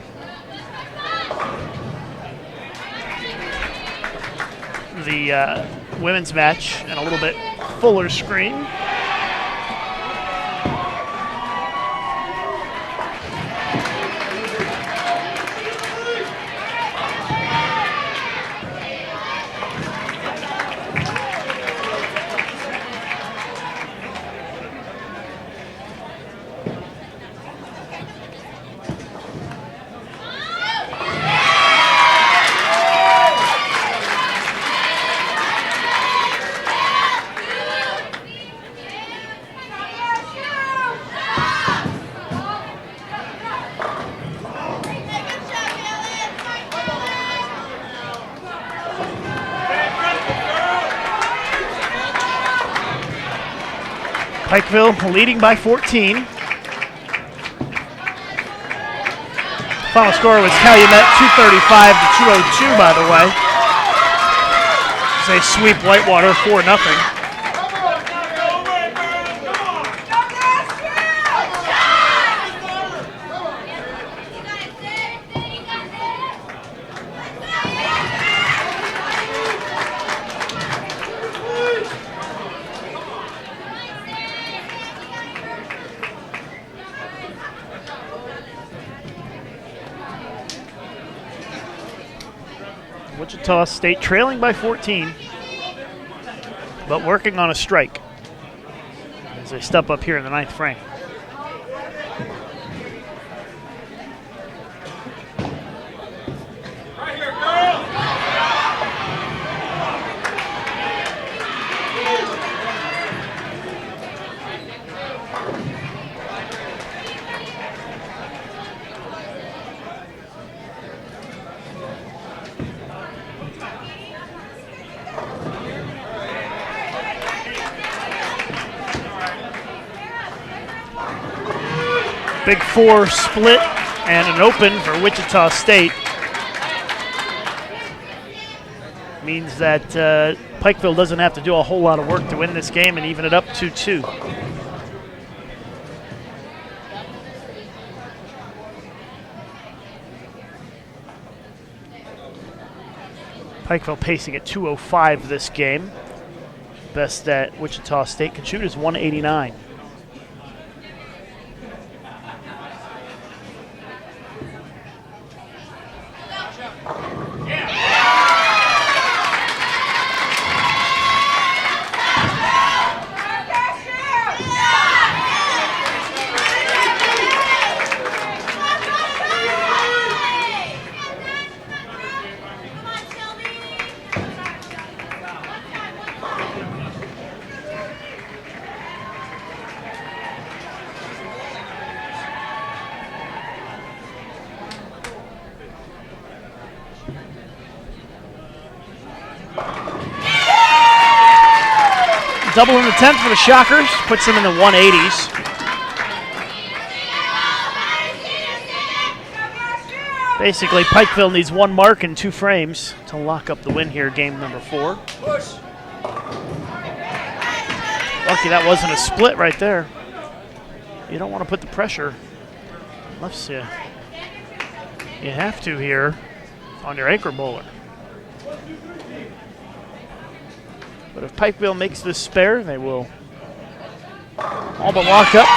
the women's match and a little bit fuller screen. Pikeville leading by 14. Final score was Calumet 235 to 202, by the way. They sweep Whitewater 4-0. Wichita State trailing by 14, but working on a strike as they step up here in the 9th frame. Big 4 split and an open for Wichita State. Means that Pikeville doesn't have to do a whole lot of work to win this game and even it up 2-2. Pikeville pacing at 205 this game. Best that Wichita State can shoot is 189. Double in the 10th for the Shockers, puts them in the 180s. Basically, Pikeville needs one mark and 2 frames to lock up the win here, game number 4. Lucky that wasn't a split right there. You don't want to put the pressure unless you have to here on your anchor bowler. But if Pikeville makes this spare, they will all but lock up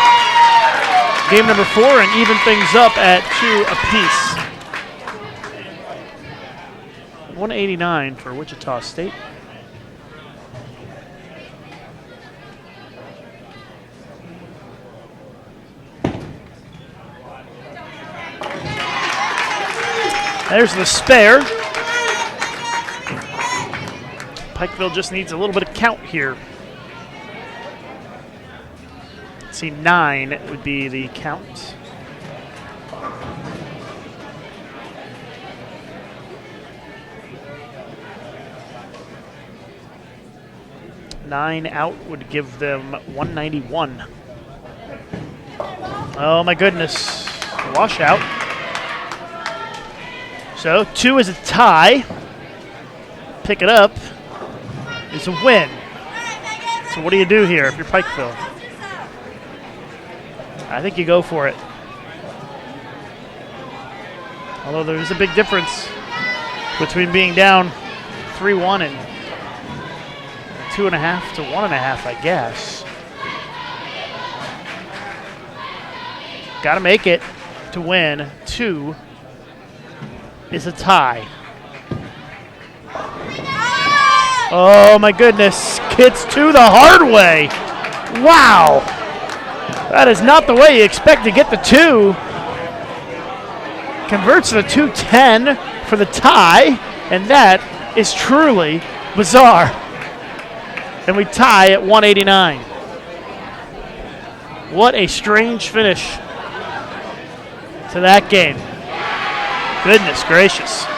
game number 4 and even things up at 2 apiece. 189 for Wichita State. There's the spare. Pikeville just needs a little bit of count here. Let's see, 9 would be the count. Nine out would give them 191. Oh my goodness, washout. So 2 is a tie. Pick it up is a win. So what do you do here if you're Pikeville? I think you go for it. Although there's a big difference between being down 3-1 and 2.5 to 1.5, I guess. Got to make it to win. 2 is a tie. Oh my goodness, hits 2 the hard way. Wow. That is not the way you expect to get the 2. Converts the 210 for the tie, and that is truly bizarre. And we tie at 189. What a strange finish to that game. Goodness gracious.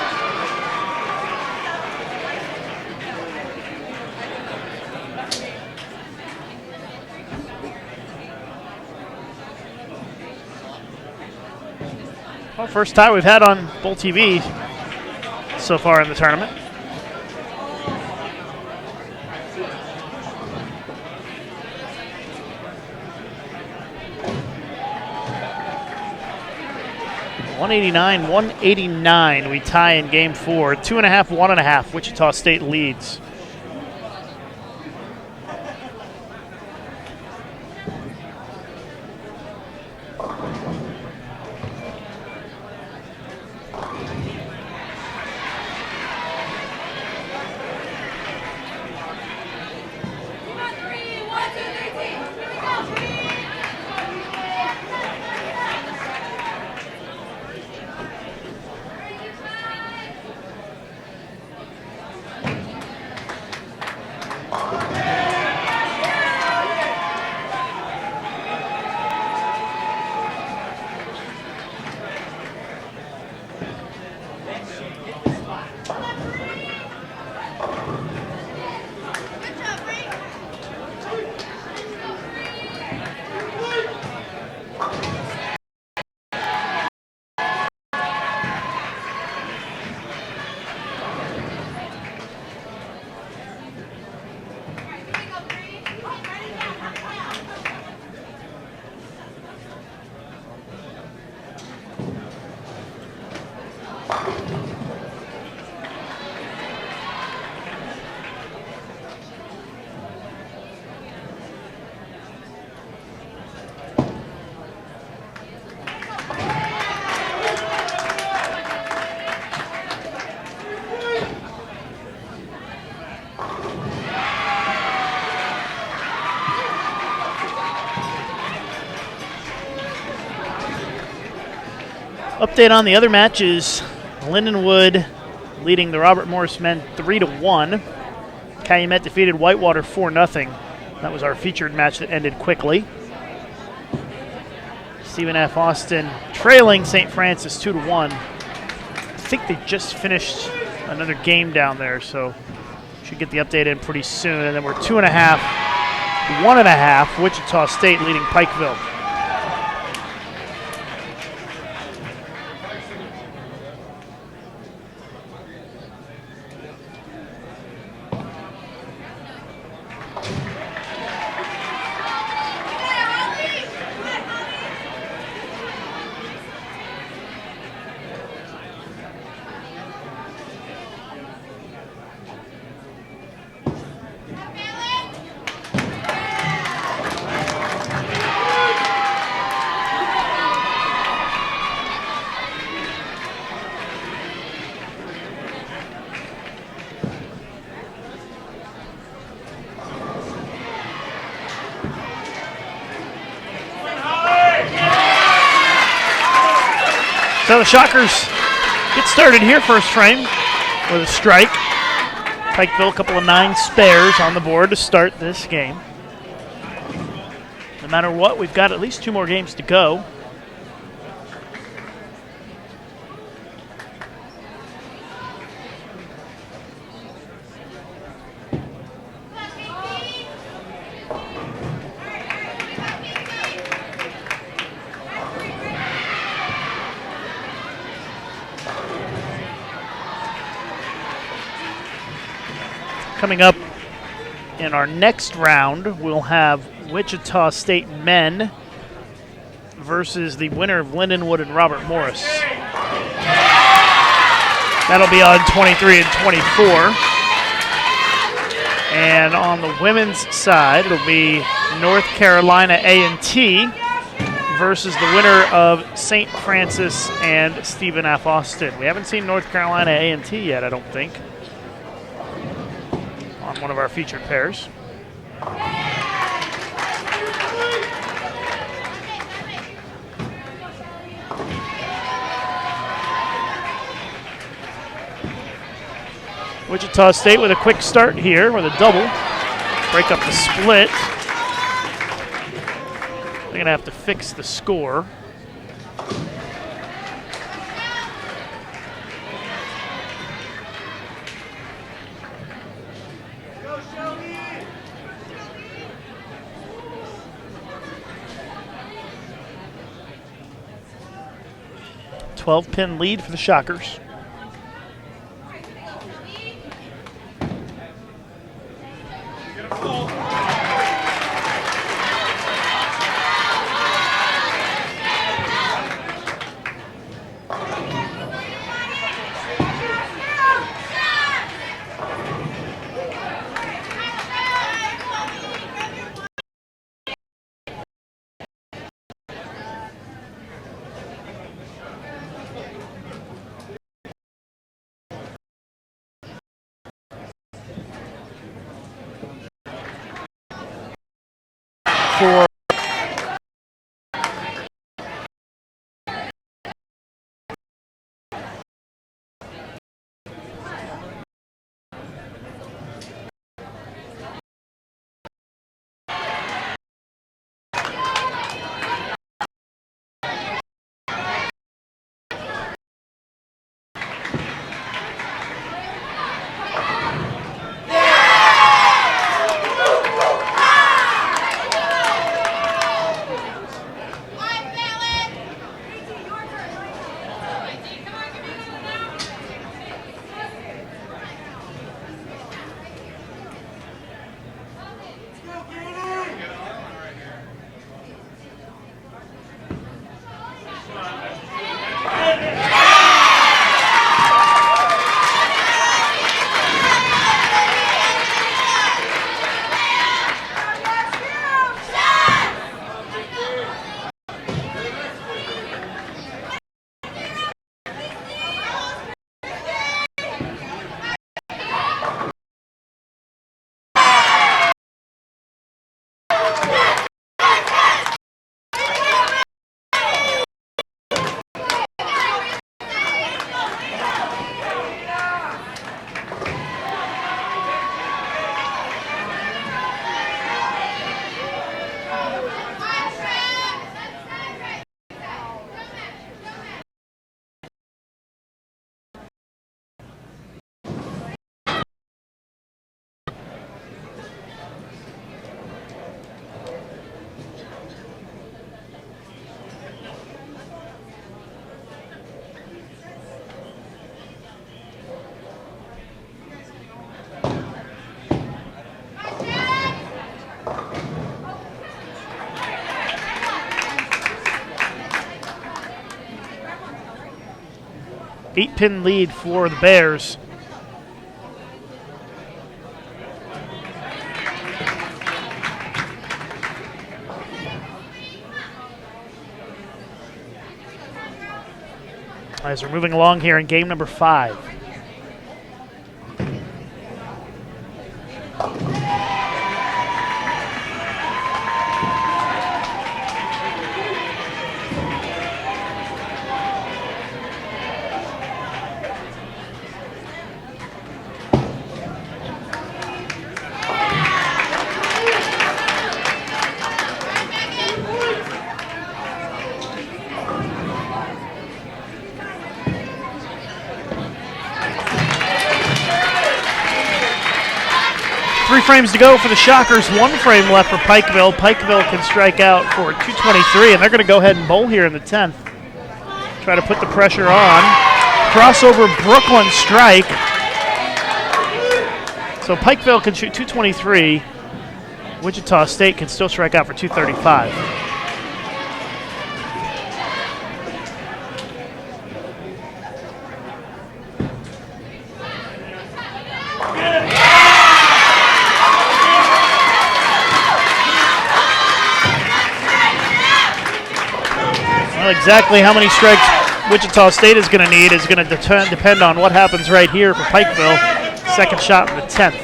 Well, first tie we've had on Bull TV so far in the tournament. $189-189. We tie in game 4. 2.5, 1.5. Wichita State leads. Update on the other matches. Lindenwood leading the Robert Morris men 3-1. Calumet defeated Whitewater 4-0. That was our featured match that ended quickly. Stephen F. Austin trailing St. Francis 2-1. I think they just finished another game down there, so should get the update in pretty soon. And then we're 2.5, 1.5. Wichita State leading Pikeville. So the Shockers get started here first frame with a strike. Pikeville, a couple of 9 spares on the board to start this game. No matter what, we've got at least 2 more games to go. Coming up in our next round, we'll have Wichita State men versus the winner of Lindenwood and Robert Morris. That'll be on 23 and 24. And on the women's side, it'll be North Carolina A&T versus the winner of St. Francis and Stephen F. Austin. We haven't seen North Carolina A&T yet, I don't think, on one of our featured pairs. Wichita State with a quick start here with a double. Break up the split. They're going to have to fix the score. 12-pin lead for the Shockers. For eight-pin lead for the Bears. As we're moving along here in game number 5. Three frames to go for the Shockers, 1 frame left for Pikeville. Pikeville can strike out for 223, and they're going to go ahead and bowl here in the 10th. Try to put the pressure on. Crossover Brooklyn strike. So Pikeville can shoot 223. Wichita State can still strike out for 235. Exactly how many strikes Wichita State is going to need is going to depend on what happens right here for Pikeville. Second shot in the 10th.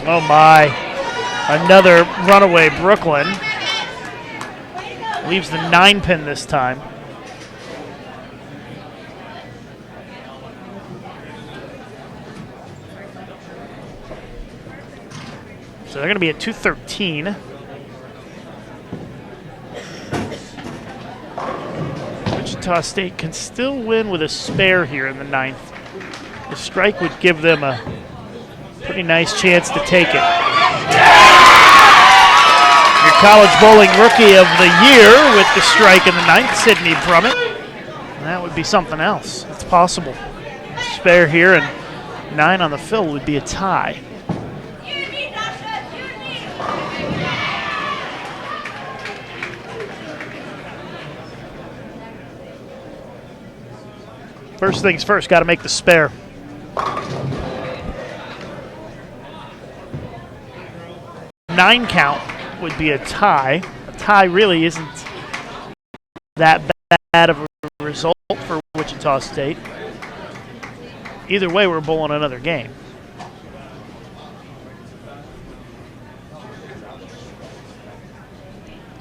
Oh my. Another runaway Brooklyn. Leaves the 9-pin this time. So they're going to be at 213. Wichita State can still win with a spare here in the 9th. The strike would give them a pretty nice chance to take it. College Bowling Rookie of the Year with the strike in the ninth, Sydney Brummett. That would be something else. It's possible. Spare here and 9 on the fill would be a tie. First things first, got to make the spare. Nine count would be a tie. A tie really isn't that bad of a result for Wichita State. Either way, we're bowling another game.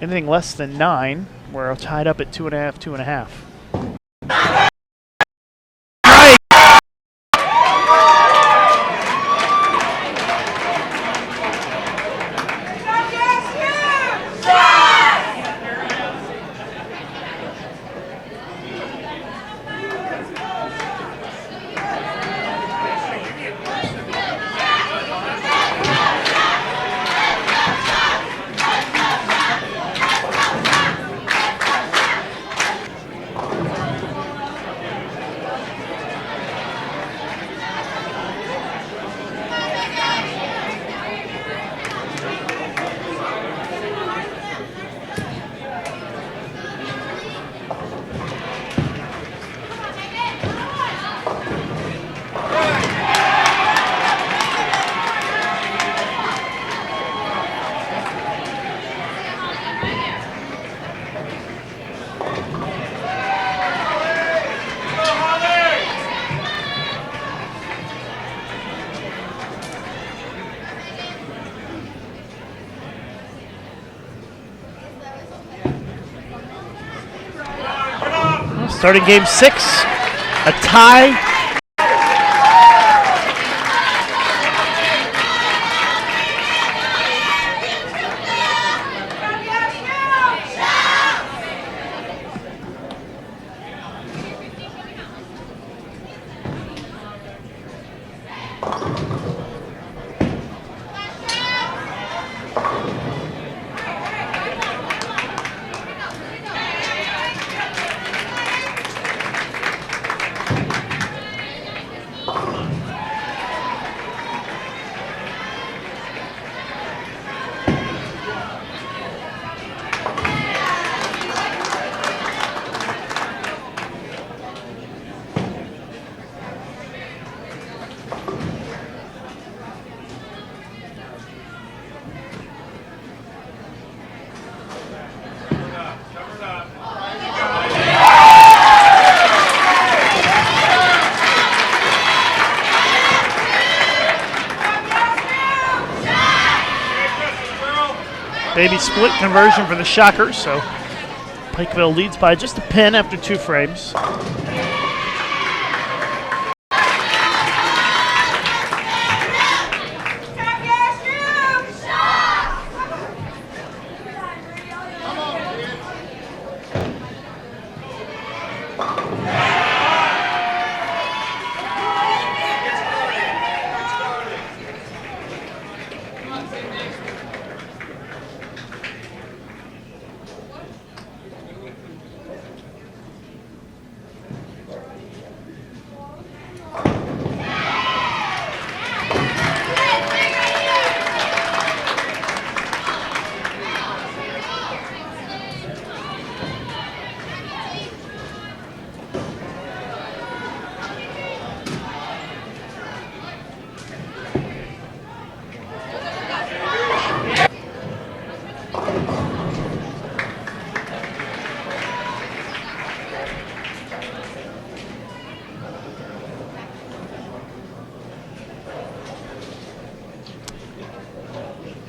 Anything less than 9, we're tied up at 2.5, 2.5. Starting game 6, a tie. Baby split conversion for the Shockers, so Pikeville leads by just a pin after 2 frames.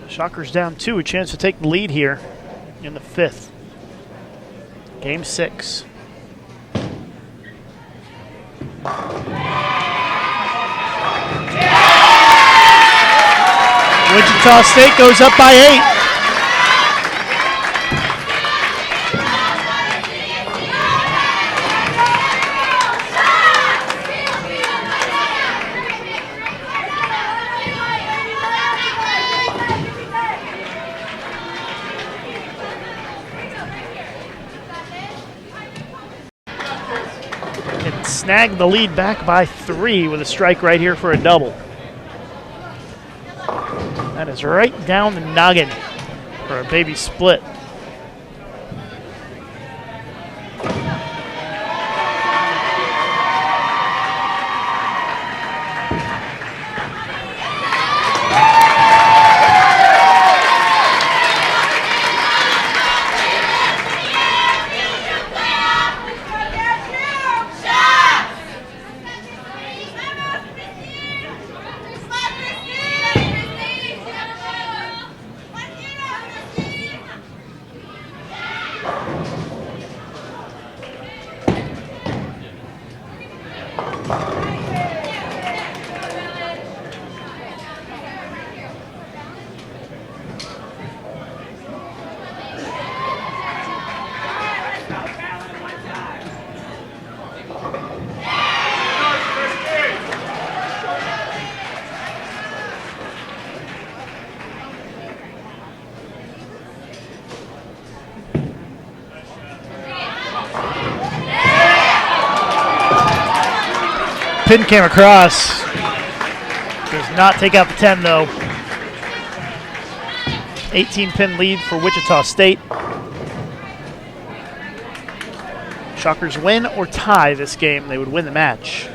Shockers down 2, a chance to take the lead here in the 5th. Game 6. Wichita State goes up by 8. snag the lead back by 3 with a strike right here for a double. That is right down the noggin for a baby split. Pin came across. Does not take out the 10 though. 18-pin lead for Wichita State. Shockers win or tie this game, they would win the match.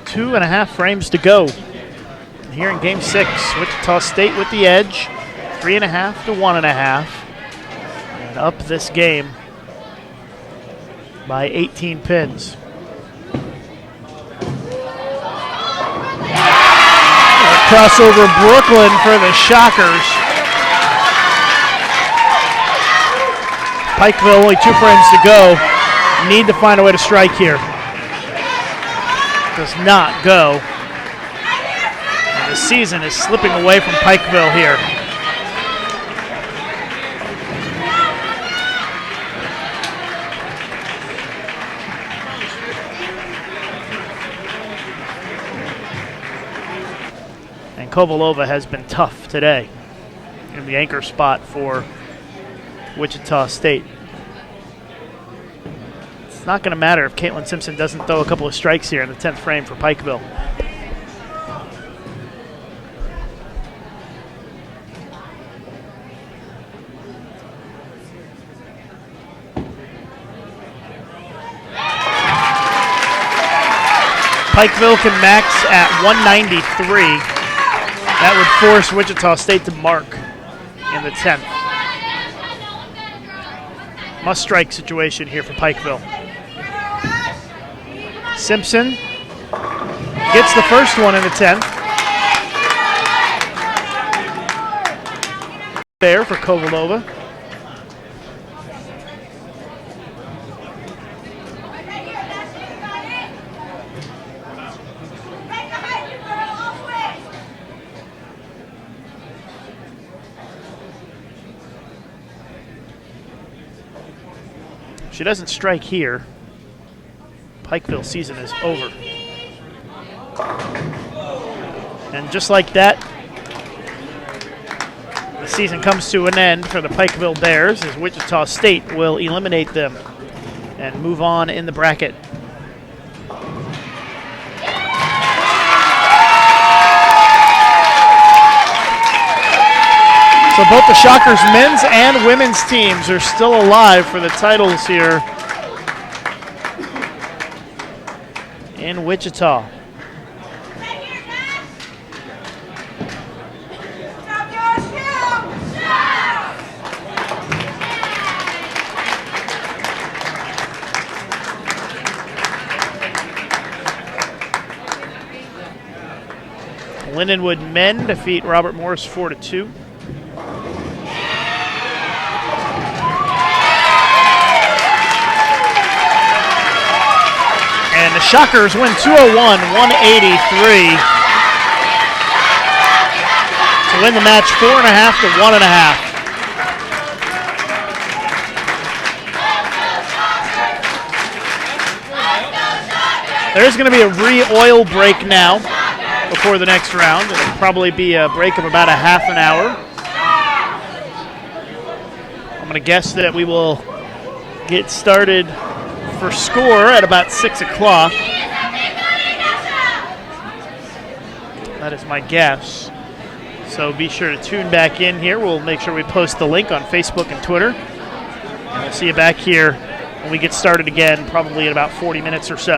Two and a half frames to go here in Game 6. Wichita State with the edge, 3.5 to 1.5, and up this game by 18 pins. Crossover Brooklyn for the Shockers. Pikeville only 2 frames to go. Need to find a way to strike here. Does not go. And the season is slipping away from Pikeville here. And Kovalova has been tough today in the anchor spot for Wichita State. It's not going to matter if Caitlin Simpson doesn't throw a couple of strikes here in the 10th frame for Pikeville. Pikeville can max at 193. That would force Wichita State to mark in the 10th. Must strike situation here for Pikeville. Simpson gets the first one in the 10th. There for Kovalova. If she doesn't strike here, Pikeville season is over. And just like that, the season comes to an end for the Pikeville Bears as Wichita State will eliminate them and move on in the bracket. So both the Shockers men's and women's teams are still alive for the titles here in Wichita. Lindenwood men defeat Robert Morris 4-2. the Shockers win 201-183 to win the match 4.5 to 1.5. There's going to be a re-oil break now before the next round. It'll probably be a break of about a half an hour. I'm going to guess that we will get started for score at about 6 o'clock. That is my guess. So be sure to tune back in here. We'll make sure we post the link on Facebook and Twitter. And we'll see you back here when we get started again, probably in about 40 minutes or so.